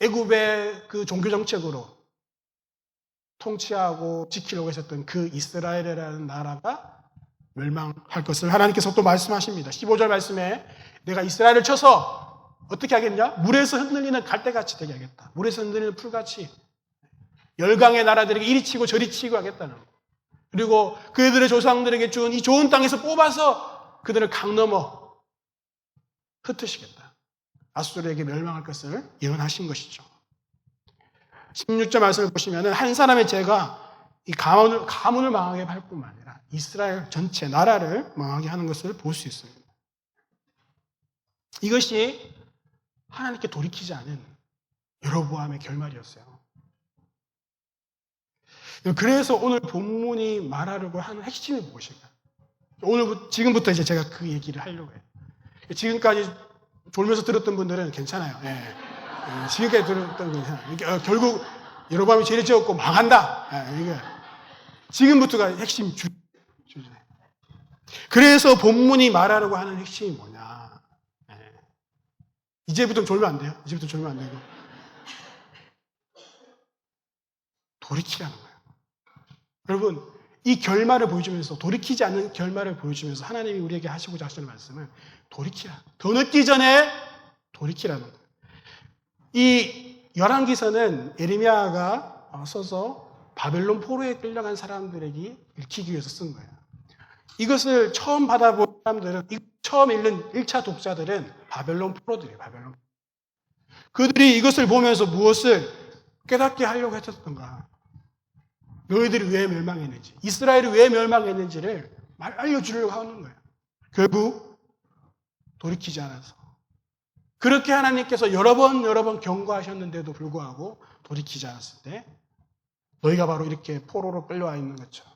S1: 애굽의 그 종교 정책으로 통치하고 지키려고 했었던 그 이스라엘이라는 나라가 멸망할 것을 하나님께서 또 말씀하십니다. 15절 말씀에 내가 이스라엘을 쳐서 어떻게 하겠냐? 물에서 흔들리는 갈대같이 되게 하겠다. 물에서 흔들리는 풀같이 열강의 나라들에게 이리 치고 저리 치고 하겠다는 거. 그리고 그들의 조상들에게 준 이 좋은 땅에서 뽑아서 그들을 강 넘어 흩으시겠다. 아수르에게 멸망할 것을 예언하신 것이죠. 16절 말씀을 보시면 한 사람의 죄가 이 가문을 망하게 할 뿐만 아니라 이스라엘 전체 나라를 망하게 하는 것을 볼 수 있습니다. 이것이 하나님께 돌이키지 않은 여로보암의 결말이었어요. 그래서 오늘 본문이 말하려고 하는 핵심이 무엇일까요? 지금부터 이제 제가 그 얘기를 하려고 해요. 지금까지 졸면서 들었던 분들은 괜찮아요. 지금까지 들었던 분들은 결국 여로보암이 죄를 지었고 망한다. 지금부터가 핵심 주제. 그래서 본문이 말하려고 하는 핵심이 뭐냐? 이제부터 졸면 안 돼요. 이제부터 졸면 안 되고 돌이키라는 거예요. 여러분, 이 결말을 보여주면서 돌이키지 않는 결말을 보여주면서 하나님이 우리에게 하시고자 하시는 말씀은 돌이키라. 더 늦기 전에 돌이키라는 거예요. 이 열왕기서는 예레미야가 써서 바벨론 포로에 끌려간 사람들에게 읽히기 위해서 쓴 거예요. 이것을 처음 받아본 사람들은 처음 읽는 1차 독자들은 바벨론 포로들이에요. 바벨론. 그들이 이것을 보면서 무엇을 깨닫게 하려고 했었던가? 너희들이 왜 멸망했는지, 이스라엘이 왜 멸망했는지를 알려주려고 하는 거예요. 결국 돌이키지 않아서. 그렇게 하나님께서 여러 번 경고하셨는데도 불구하고 돌이키지 않았을 때 너희가 바로 이렇게 포로로 끌려와 있는 것처럼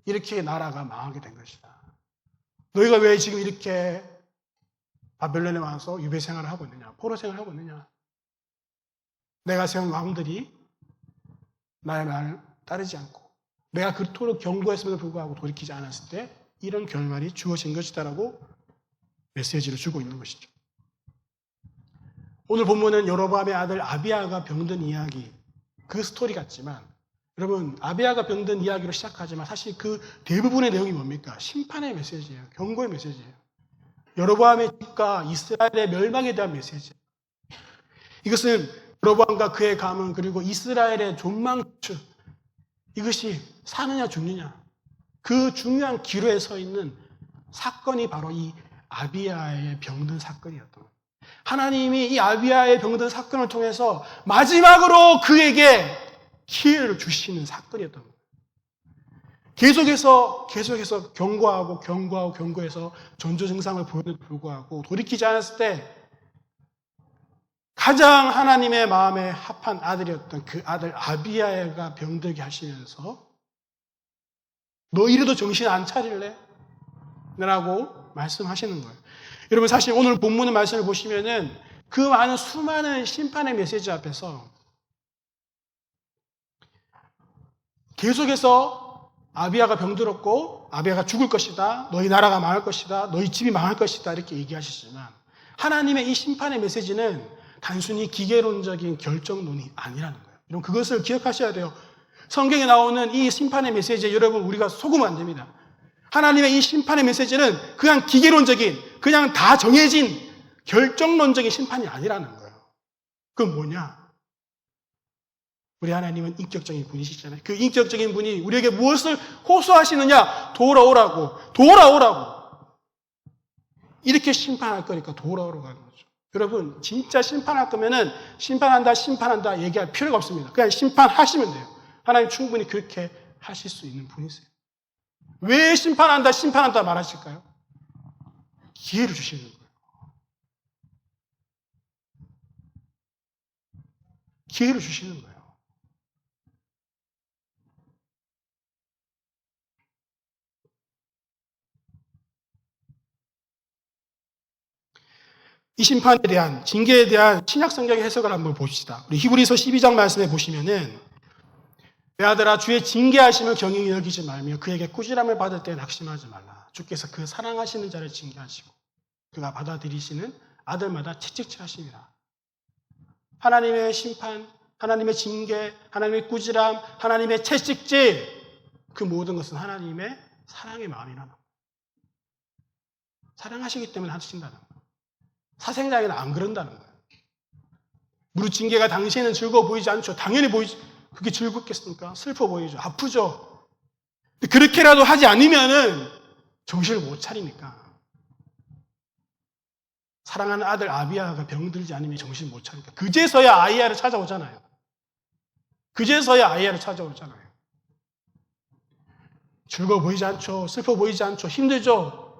S1: 이렇게 나라가 망하게 된 것이다. 너희가 왜 지금 이렇게 바벨론에 와서 유배 생활을 하고 있느냐, 포로 생활을 하고 있느냐. 내가 세운 왕들이 나의 말을 따르지 않고 내가 그토록 경고했음에도 불구하고 돌이키지 않았을 때 이런 결말이 주어진 것이다라고 메시지를 주고 있는 것이죠. 오늘 본문은 여로보암의 아들 아비야가 병든 이야기, 그 스토리 같지만 여러분, 아비야가 병든 이야기로 시작하지만 사실 그 대부분의 내용이 뭡니까? 심판의 메시지예요. 경고의 메시지예요. 여로보암의 집과 이스라엘의 멸망에 대한 메시지예요. 이것은 여로보암과 그의 가문 그리고 이스라엘의 존망추, 이것이 사느냐 죽느냐, 그 중요한 기로에 서 있는 사건이 바로 이 아비야의 병든 사건이었던 거예요. 하나님이 이 아비야의 병든 사건을 통해서 마지막으로 그에게 기회를 주시는 사건이었던 거예요. 계속해서 경고해서 전조 증상을 보여도 불구하고 돌이키지 않았을 때 가장 하나님의 마음에 합한 아들이었던 그 아들 아비야가 병들게 하시면서 너 이래도 정신 안 차릴래? 라고 말씀하시는 거예요. 여러분, 사실 오늘 본문의 말씀을 보시면은 그 많은 수많은 심판의 메시지 앞에서 계속해서 아비야가 병들었고 아비야가 죽을 것이다, 너희 나라가 망할 것이다, 너희 집이 망할 것이다 이렇게 얘기하시지만 하나님의 이 심판의 메시지는 단순히 기계론적인 결정론이 아니라는 거예요. 여러분, 그것을 기억하셔야 돼요. 성경에 나오는 이 심판의 메시지에 여러분 우리가 속으면 안 됩니다. 하나님의 이 심판의 메시지는 그냥 기계론적인, 그냥 다 정해진 결정론적인 심판이 아니라는 거예요. 그건 뭐냐? 우리 하나님은 인격적인 분이시잖아요. 그 인격적인 분이 우리에게 무엇을 호소하시느냐? 돌아오라고. 이렇게 심판할 거니까 돌아오라고 하는 거죠. 여러분, 진짜 심판할 거면은 심판한다 얘기할 필요가 없습니다. 그냥 심판하시면 돼요. 하나님 충분히 그렇게 하실 수 있는 분이세요. 왜 심판한다 말하실까요? 기회를 주시는 거예요. 기회를 주시는 거예요. 이 심판에 대한, 징계에 대한 신약 성경의 해석을 한번 봅시다. 우리 히브리서 12장 말씀에 보시면은 내 아들아 주의 징계하심을 경히 여기지 말며 그에게 꾸지람을 받을 때 낙심하지 말라. 주께서 그 사랑하시는 자를 징계하시고 그가 받아들이시는 아들마다 채찍질 하심이라. 하나님의 심판, 하나님의 징계, 하나님의 꾸지람, 하나님의 채찍질, 그 모든 것은 하나님의 사랑의 마음이라는 거예요. 사랑하시기 때문에 하신다는 거예요. 사생자에는 안 그런다는 거예요. 무릇 징계가 당시에는 즐거워 보이지 않죠. 당연히 그게 즐겁겠습니까? 슬퍼 보이죠. 아프죠. 근데 그렇게라도 하지 않으면은 정신을 못 차리니까. 사랑하는 아들 아비야가 병들지 않으면 정신 못 차리니까. 그제서야 아이야를 찾아오잖아요. 즐거워 보이지 않죠. 슬퍼 보이지 않죠. 힘들죠.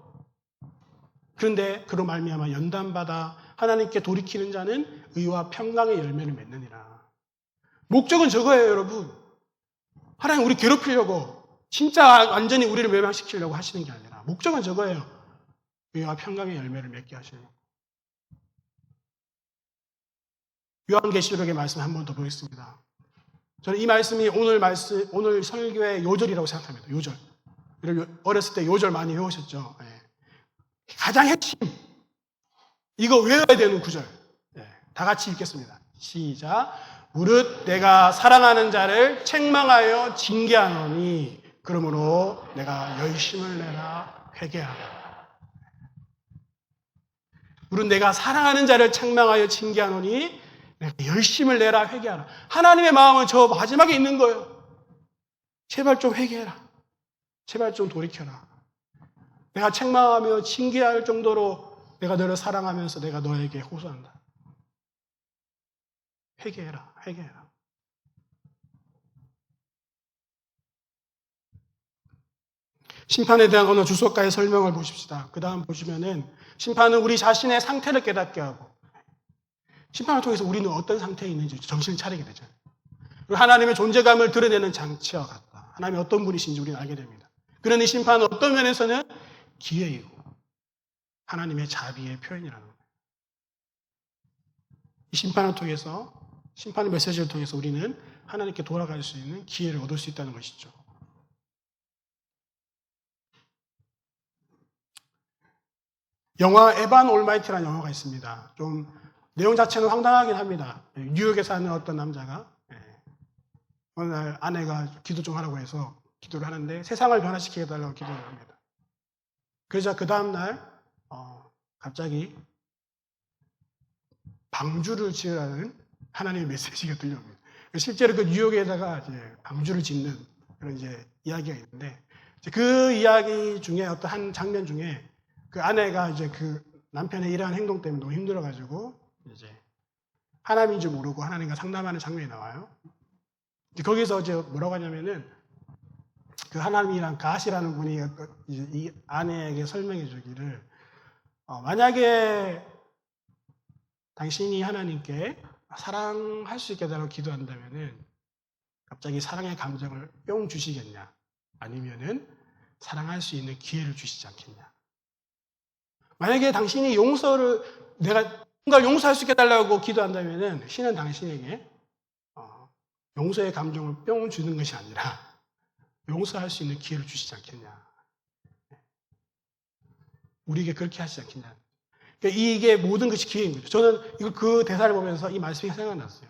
S1: 그런데 그로 말미암아 연단받아 하나님께 돌이키는 자는 의와 평강의 열매를 맺느니라. 목적은 저거예요, 여러분. 하나님 우리 괴롭히려고, 진짜 완전히 우리를 멸망시키려고 하시는 게 아니라 목적은 저거예요. 의와 평강의 열매를 맺게 하시는. 요한계시록의 말씀 한 번 더 보겠습니다. 저는 이 말씀이 오늘 설교의 요절이라고 생각합니다. 요절. 어렸을 때 요절 많이 외우셨죠? 네. 가장 핵심, 이거 외워야 되는 구절. 네. 다 같이 읽겠습니다. 시작. 무릇 내가 사랑하는 자를 책망하여 징계하노니 그러므로 내가 열심을 내라 회개하라. 무릇 내가 사랑하는 자를 책망하여 징계하노니 내가 열심을 내라 회개하라. 하나님의 마음은 저 마지막에 있는 거예요. 제발 좀 회개해라. 제발 좀 돌이켜라. 내가 책망하며 징계할 정도로 내가 너를 사랑하면서 내가 너에게 호소한다. 회개해라, 회개해라. 심판에 대한 어느 주석가의 설명을 보십시다. 그 다음 보시면은 심판은 우리 자신의 상태를 깨닫게 하고 심판을 통해서 우리는 어떤 상태에 있는지 정신을 차리게 되잖아요. 그리고 하나님의 존재감을 드러내는 장치와 같다. 하나님이 어떤 분이신지 우리는 알게 됩니다. 그러니 심판은 어떤 면에서는 기회이고 하나님의 자비의 표현이라는 거예요. 이 심판을 통해서 심판의 메시지를 통해서 우리는 하나님께 돌아갈 수 있는 기회를 얻을 수 있다는 것이죠. 영화 에반 올마이티라는 영화가 있습니다. 좀 내용 자체는 황당하긴 합니다. 뉴욕에 사는 어떤 남자가 어느 날 아내가 기도 좀 하라고 해서 기도를 하는데 세상을 변화시키게 해달라고 기도를 합니다. 그러자 그 다음날 갑자기 방주를 지으라는 하나님의 메시지가 들려옵니다. 실제로 그 뉴욕에다가 이제 방주를 짓는 그런 이제 이야기가 있는데 그 이야기 중에 어떤 한 장면 중에 그 아내가 이제 그 남편의 이러한 행동 때문에 너무 힘들어가지고 이제 하나님인 줄 모르고 하나님과 상담하는 장면이 나와요. 거기서 이제 뭐라고 하냐면은 그 하나님이란 가시라는 분이 이제 이 아내에게 설명해 주기를 만약에 당신이 하나님께 사랑할 수 있게 해달라고 기도한다면은 갑자기 사랑의 감정을 뿅 주시겠냐? 아니면은 사랑할 수 있는 기회를 주시지 않겠냐? 만약에 당신이 내가 뭔가 용서할 수 있게 해달라고 기도한다면은 신은 당신에게 용서의 감정을 뿅 주는 것이 아니라 용서할 수 있는 기회를 주시지 않겠냐? 우리에게 그렇게 하시지 않겠냐? 그러니까 이게 모든 것이 기회인 거죠. 저는 그 대사를 보면서 이 말씀이 생각났어요.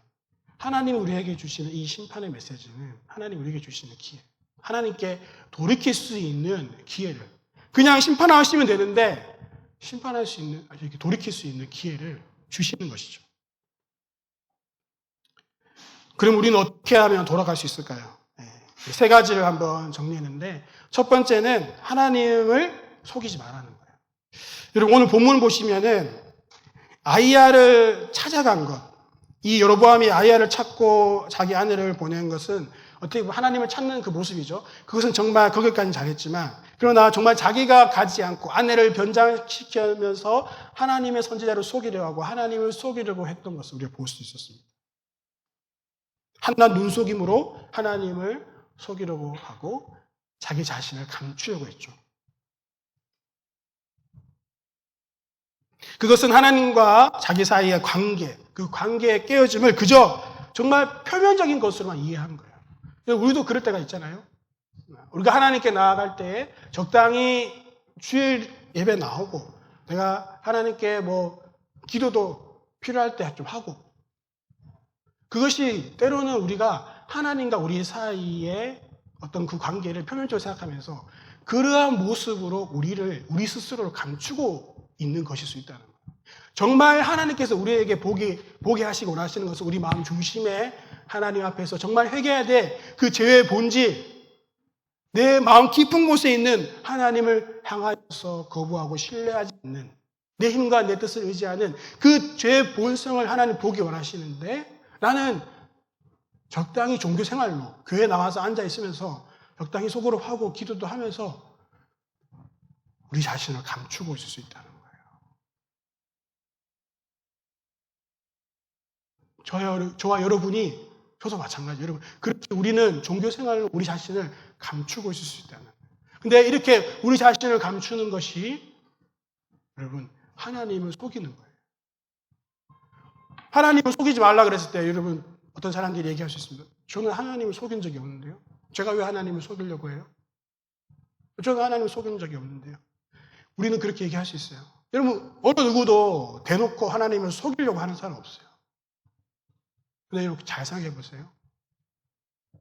S1: 하나님이 우리에게 주시는 이 심판의 메시지는 하나님이 우리에게 주시는 기회. 하나님께 돌이킬 수 있는 기회를. 그냥 심판하시면 되는데 심판할 수 있는, 이렇게 돌이킬 수 있는 기회를 주시는 것이죠. 그럼 우리는 어떻게 하면 돌아갈 수 있을까요? 세 가지를 한번 정리했는데 첫 번째는 하나님을 속이지 말라는 거예요. 여러분 오늘 본문 보시면은 아이야를 찾아간 것, 이 여로보암이 아이야를 찾고 자기 아내를 보낸 것은 어떻게 보면 하나님을 찾는 그 모습이죠. 그것은 정말 거기까지는 잘했지만 그러나 정말 자기가 가지 않고 아내를 변장시키면서 하나님의 선지자를 속이려고 하고 하나님을 속이려고 했던 것을 우리가 볼 수 있었습니다. 한낱 눈속임으로 하나님을 속이려고 하고 자기 자신을 감추려고 했죠. 그것은 하나님과 자기 사이의 관계, 그 관계의 깨어짐을 그저 정말 표면적인 것으로만 이해한 거예요. 우리도 그럴 때가 있잖아요. 우리가 하나님께 나아갈 때 적당히 주일 예배 나오고 내가 하나님께 기도도 필요할 때 좀 하고 그것이 때로는 우리가 하나님과 우리 사이의 어떤 그 관계를 표면적으로 생각하면서 그러한 모습으로 우리 스스로를 감추고 있는 것일 수 있다는 거예요. 정말 하나님께서 우리에게 보게 하시고 원하시는 것은 우리 마음 중심에 하나님 앞에서 정말 회개해야 돼. 그 죄의 본질, 내 마음 깊은 곳에 있는 하나님을 향하여서 거부하고 신뢰하지 않는 내 힘과 내 뜻을 의지하는 그 죄의 본성을 하나님 보기 원하시는데 나는 적당히 종교 생활로 교회 나와서 앉아 있으면서 적당히 속으로 하고 기도도 하면서 우리 자신을 감추고 있을 수 있다는 거예요. 저와 여러분이 저도 마찬가지. 여러분 그렇게 우리는 종교 생활로 우리 자신을 감추고 있을 수 있다는 거예요. 근데 이렇게 우리 자신을 감추는 것이 여러분 하나님을 속이는 거예요. 하나님을 속이지 말라 그랬을 때 여러분 어떤 사람들이 얘기할 수 있습니다. 저는 하나님을 속인 적이 없는데요. 제가 왜 하나님을 속이려고 해요? 저는 하나님을 속인 적이 없는데요. 우리는 그렇게 얘기할 수 있어요. 여러분 어느 누구도 대놓고 하나님을 속이려고 하는 사람 없어요. 근데 여러분 잘 생각해 보세요.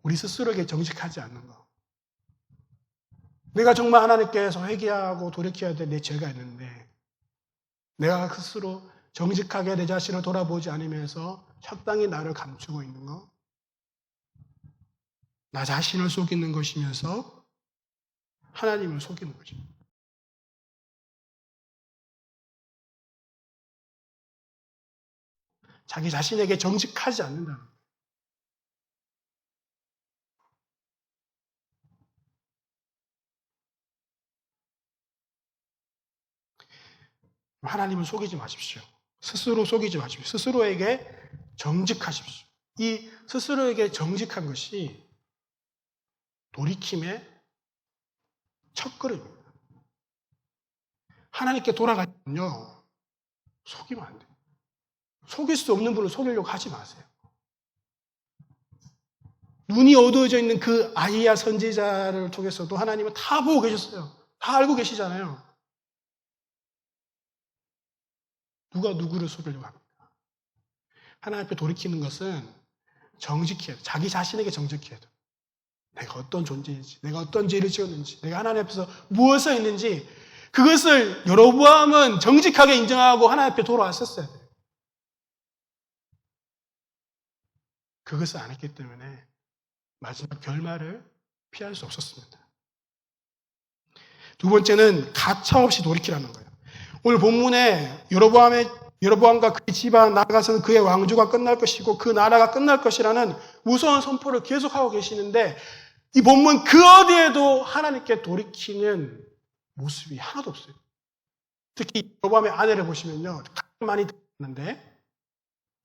S1: 우리 스스로에게 정직하지 않는 거. 내가 정말 하나님께서 회개하고 돌이켜야 될 내 죄가 있는데 내가 스스로 정직하게 내 자신을 돌아보지 않으면서 적당히 나를 감추고 있는 거. 나 자신을 속이는 것이면서 하나님을 속이는 거죠. 자기 자신에게 정직하지 않는다는 거예요. 하나님을 속이지 마십시오. 스스로 속이지 마십시오. 스스로에게 정직하십시오. 이 스스로에게 정직한 것이 돌이킴의 첫걸음입니다. 하나님께 돌아가면요, 속이면 안 돼요. 속일 수 없는 분을 속이려고 하지 마세요. 눈이 어두워져 있는 그 아이야 선지자를 통해서도 하나님은 다 보고 계셨어요. 다 알고 계시잖아요. 누가 누구를 속이려고 합니까? 하나님 앞에 돌이키는 것은 정직해야 돼요. 자기 자신에게 정직해야 돼요. 내가 어떤 존재인지, 내가 어떤 죄를 지었는지, 내가 하나님 앞에서 무엇을 했는지, 그것을 여로보암은 정직하게 인정하고 하나님 앞에 돌아왔었어야 돼요. 그것을 안 했기 때문에 마지막 결말을 피할 수 없었습니다. 두 번째는 가차없이 돌이키라는 거예요. 오늘 본문에 여로보암과 그의 집안 나아가서는 그의 왕조가 끝날 것이고 그 나라가 끝날 것이라는 무서운 선포를 계속하고 계시는데 이 본문 그 어디에도 하나님께 돌이키는 모습이 하나도 없어요. 특히 여로보암의 아내를 보시면요,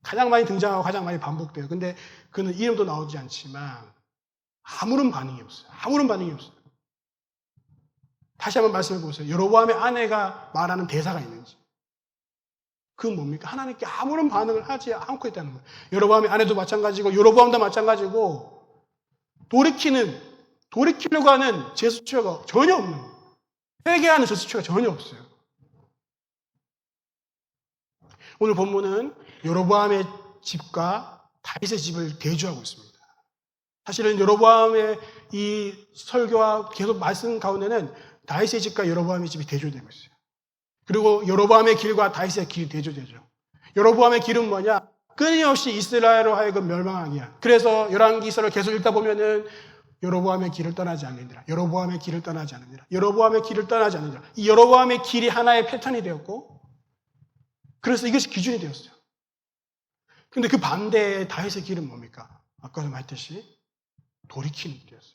S1: 가장 많이 등장하고 가장 많이 반복돼요. 근데 그는 이름도 나오지 않지만 아무런 반응이 없어요. 아무런 반응이 없어요. 다시 한번 말씀해 보세요. 여로보암의 아내가 말하는 대사가 있는지. 그건 뭡니까? 하나님께 아무런 반응을 하지 않고 있다는 거예요. 여로보암의 아내도 마찬가지고 여로보암도 마찬가지고 돌이키려고 하는 제스처가 전혀 없는 거예요. 회개하는 제스처가 전혀 없어요. 오늘 본문은 여로보암의 집과 다윗의 집을 대조하고 있습니다. 사실은 여로보암의 이 설교와 계속 말씀 가운데는 다윗의 집과 여로보암의 집이 대조되고 있어요. 그리고 여로보암의 길과 다윗의 길이 대조되죠. 여로보암의 길은 뭐냐? 끊임없이 이스라엘로 하여금 멸망하게 한. 그래서 열왕기서를 계속 읽다 보면은 여로보암의 길을 떠나지 않느니라. 여로보암의 길을 떠나지 않느니라. 여로보암의 길을 떠나지 않느니라. 이 여로보암의 길이 하나의 패턴이 되었고, 그래서 이것이 기준이 되었어요. 근데 그 반대의 다윗의 길은 뭡니까? 아까도 말했듯이 돌이키는 길이었어요.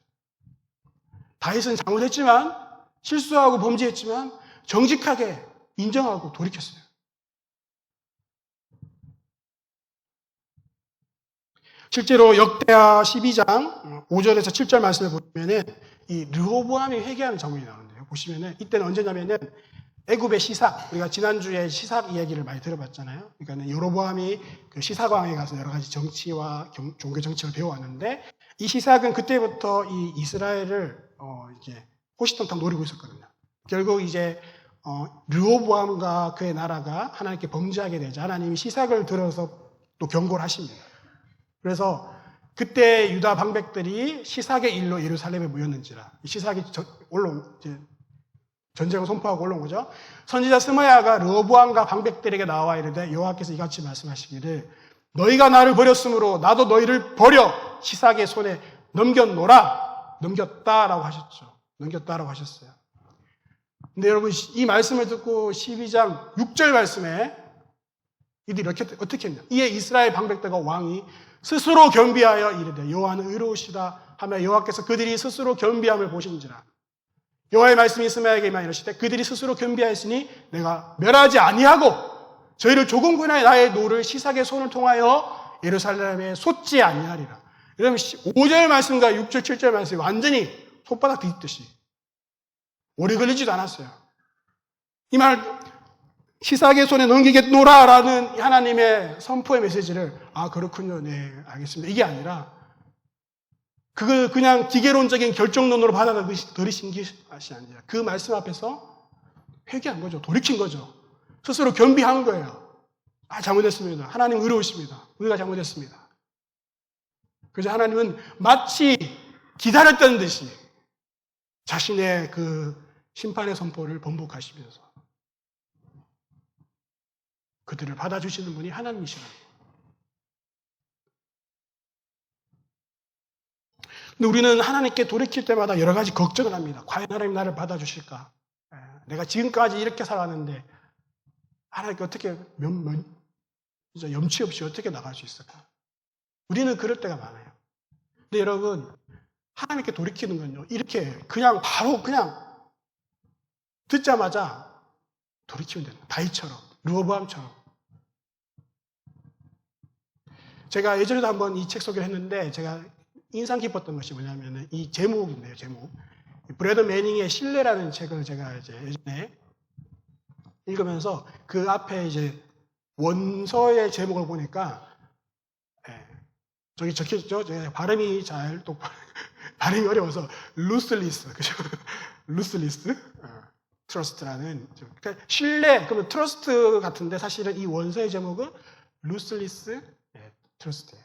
S1: 다윗은 잘못했지만, 실수하고 범죄했지만 정직하게 인정하고 돌이켰어요. 실제로 역대하 12장 5절에서 7절 말씀을 보시면은 이 르호보암이 회개하는 장면이 나오는데요. 보시면은 이때는 언제냐면은 애굽의 시삭, 우리가 지난주에 시삭 이야기를 많이 들어봤잖아요. 그러니까 여로보암이 그 시삭왕에 가서 여러 가지 정치와 종교 정책을 배워왔는데 이 시삭은 그때부터 이 이스라엘을 이제 호시탐탐 노리고 있었거든요. 결국 이제 르호보암과 그의 나라가 하나님께 범죄하게 되자 하나님이 시삭을 들어서 또 경고를 하십니다. 그래서 그때 유다 방백들이 시삭의 일로 예루살렘에 모였는지라 시삭이 전쟁을 선포하고 올라온 거죠. 선지자 스마야가 르호보암과 방백들에게 나와 이르되 여호와께서 이같이 말씀하시기를 너희가 나를 버렸으므로 나도 너희를 버려 시삭의 손에 넘겼다라고 하셨죠. 넘겼다라고 하셨어요. 근데 여러분 이 말씀을 듣고 12장 6절 말씀에 이들이 이렇게 어떻게 했냐? 이에 이스라엘 방백들과 왕이 스스로 겸비하여 이르되 여호와는 의로우시다 하며 여호와께서 그들이 스스로 겸비함을 보신지라. 여호와의 말씀이 스마야에게만 이르시되 그들이 스스로 겸비하였으니 내가 멸하지 아니하고 저희를 조금뿐이나 나의 노를 시삭의 손을 통하여 예루살렘에 쏟지 아니하리라. 여러분 5절 말씀과 6절 7절 말씀이 완전히 손바닥 뒤집듯이 오래 걸리지도 않았어요. 이 말 시삭의 손에 넘기겠노라라는 하나님의 선포의 메시지를 그렇군요. 네, 알겠습니다. 이게 아니라 그걸 그냥 기계론적인 결정론으로 받아들이신 것이 아니라 그 말씀 앞에서 회개한 거죠. 돌이킨 거죠. 스스로 겸비한 거예요. 잘못했습니다. 하나님 의로우십니다. 우리가 잘못했습니다. 그래서 하나님은 마치 기다렸다는 듯이 자신의 그 심판의 선포를 번복하시면서 그들을 받아주시는 분이 하나님이시라는 거예요. 근데 우리는 하나님께 돌이킬 때마다 여러 가지 걱정을 합니다. 과연 하나님 나를 받아주실까? 내가 지금까지 이렇게 살았는데 하나님께 어떻게 진짜 염치 없이 어떻게 나갈 수 있을까? 우리는 그럴 때가 많아요. 근데 여러분, 하나님께 돌이키는 건요, 이렇게 그냥 바로 그냥 듣자마자 돌이키면 됩니다. 다윗처럼, 르호보암처럼. 제가 예전에도 한번 이 책 소개를 했는데 제가 인상 깊었던 것이 뭐냐면 이 제목인데요, 제목. 브래드 매닝의 신뢰라는 책을 제가 이제 예전에 읽으면서 그 앞에 이제 원서의 제목을 보니까 저기 적혀있죠? 제가 발음이 발음이 어려워서 루슬리스, 그죠? 루슬리스 트러스트라는 그러니까 신뢰, 그러면 트러스트 같은데 사실은 이 원서의 제목은 루슬리스 트러스트예요.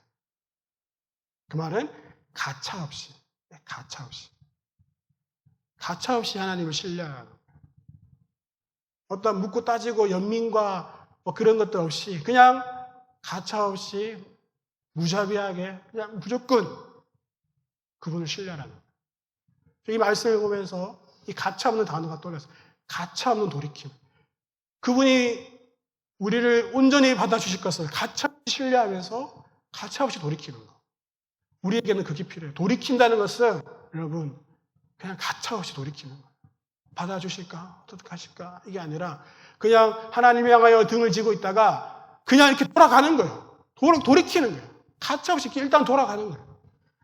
S1: 그 말은 가차 없이 하나님을 신뢰하는 어떤 묻고 따지고 연민과 뭐 그런 것들 없이 그냥 가차 없이 무자비하게 그냥 무조건 그분을 신뢰하는 거예요. 이 말씀을 보면서 이 가차 없는 단어가 떠올랐어요. 가차 없는 돌이킴. 그분이 우리를 온전히 받아주실 것을 가차 없이 신뢰하면서 가차 없이 돌이키는 거. 우리에게는 그게 필요해요. 돌이킨다는 것은 여러분 그냥 가차 없이 돌이키는 거예요. 받아주실까? 어떻게 하실까? 이게 아니라 그냥 하나님을 향하여 등을 지고 있다가 그냥 이렇게 돌아가는 거예요. 돌이키는 거예요. 가차 없이 일단 돌아가는 거예요.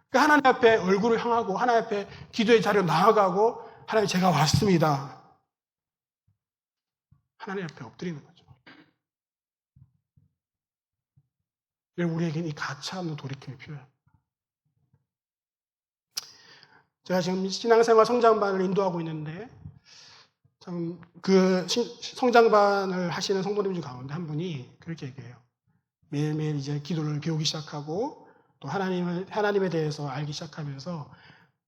S1: 그러니까 하나님 앞에 얼굴을 향하고 하나님 앞에 기도의 자리로 나아가고 하나님 제가 왔습니다. 하나님 앞에 엎드리는 거죠. 우리에게는 이 가차 없는 돌이킴이 필요해요. 제가 지금 신앙생활 성장반을 인도하고 있는데 참 그 성장반을 하시는 성도님 중 가운데 한 분이 그렇게 얘기해요. 매일매일 이제 기도를 배우기 시작하고 또 하나님에 대해서 알기 시작하면서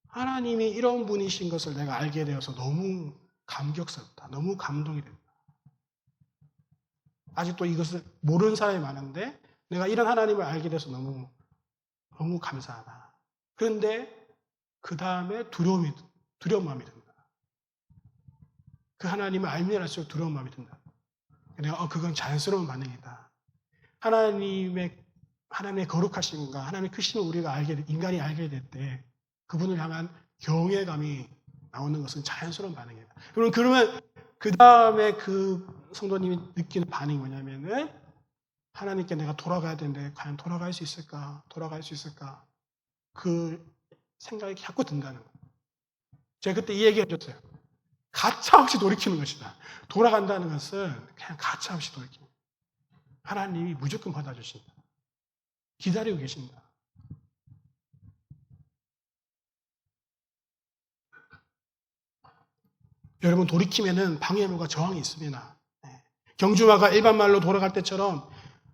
S1: 하나님이 이런 분이신 것을 내가 알게 되어서 너무 감격스럽다. 너무 감동이 된다. 아직도 이것을 모르는 사람이 많은데 내가 이런 하나님을 알게 돼서 너무 감사하다. 그런데 그 다음에 두려운 마음이 든다. 그 하나님을 알면 알수록 두려운 마음이 든다. 내가 그건 자연스러운 반응이다. 하나님의 거룩하심과 하나님의 크심을 우리가 인간이 알게 될 때 그분을 향한 경외감이 나오는 것은 자연스러운 반응이다. 그러면 그 다음에 그 성도님이 느끼는 반응이 뭐냐면은 하나님께 내가 돌아가야 되는데 과연 돌아갈 수 있을까? 그 생각이 자꾸 든다는 거예요. 제가 그때 이 얘기 해줬어요. 가차 없이 돌이키는 것이다. 돌아간다는 것은 그냥 가차 없이 돌이키는 거예요. 하나님이 무조건 받아주신다. 기다리고 계신다. 여러분 돌이키면은 방해물과 저항이 있습니다. 경주마가 일반 말로 돌아갈 때처럼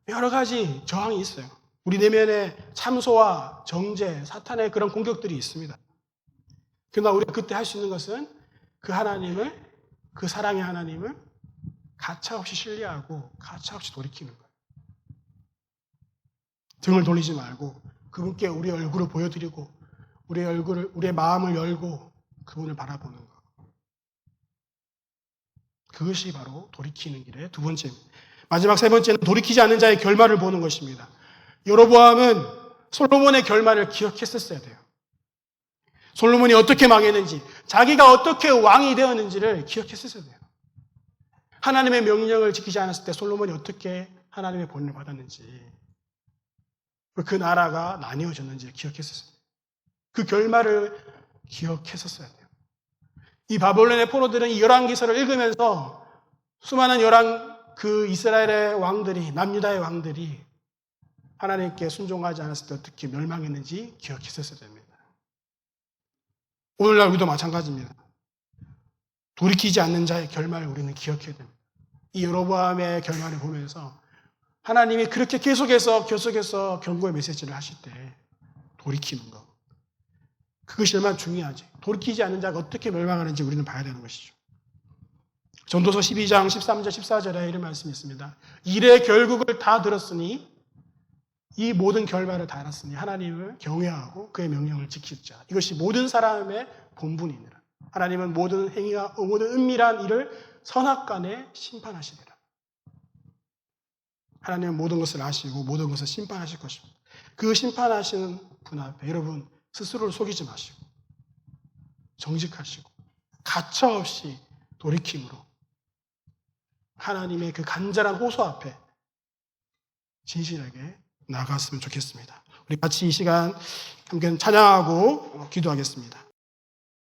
S1: 여러 가지 저항이 있어요. 우리 내면에 참소와 정죄, 사탄의 그런 공격들이 있습니다. 그러나 우리가 그때 할 수 있는 것은 그 하나님을, 그 사랑의 하나님을 가차없이 신뢰하고 가차없이 돌이키는 거예요. 등을 돌리지 말고 그분께 우리의 얼굴을 보여드리고 우리의 마음을 열고 그분을 바라보는 것. 그것이 바로 돌이키는 길의 두 번째입니다. 마지막 세 번째는 돌이키지 않는 자의 결말을 보는 것입니다. 여로보암은 솔로몬의 결말을 기억했었어야 돼요. 솔로몬이 어떻게 망했는지, 자기가 어떻게 왕이 되었는지를 기억했었어야 돼요. 하나님의 명령을 지키지 않았을 때 솔로몬이 어떻게 하나님의 본을 받았는지, 그 나라가 나뉘어졌는지를 기억했었어야 돼요. 그 결말을 기억했었어야 돼요. 이 바벨론의 포로들은 이 열왕기서를 읽으면서 수많은 그 이스라엘의 왕들이, 남유다의 왕들이 하나님께 순종하지 않았을 때 어떻게 멸망했는지 기억했었어야 됩니다. 오늘날 우리도 마찬가지입니다. 돌이키지 않는 자의 결말을 우리는 기억해야 됩니다. 이 여로보암의 결말을 보면서 하나님이 그렇게 계속해서 경고의 메시지를 하실 때 돌이키는 것. 그것이 얼마나 중요하지. 돌이키지 않는 자가 어떻게 멸망하는지 우리는 봐야 되는 것이죠. 전도서 12장 13절 14절에 이런 말씀이 있습니다. 일의 결국을 다 들었으니 이 모든 결말을 다 알았으니 하나님을 경외하고 그의 명령을 지키자. 이것이 모든 사람의 본분이니라. 하나님은 모든 행위와 모든 은밀한 일을 선악간에 심판하시리라. 하나님은 모든 것을 아시고 모든 것을 심판하실 것입니다. 그 심판하시는 분 앞에 여러분 스스로를 속이지 마시고 정직하시고 가차없이 돌이킴으로 하나님의 그 간절한 호소 앞에 진실하게 나아갔으면 좋겠습니다. 우리 같이 이 시간 함께 찬양하고 기도하겠습니다.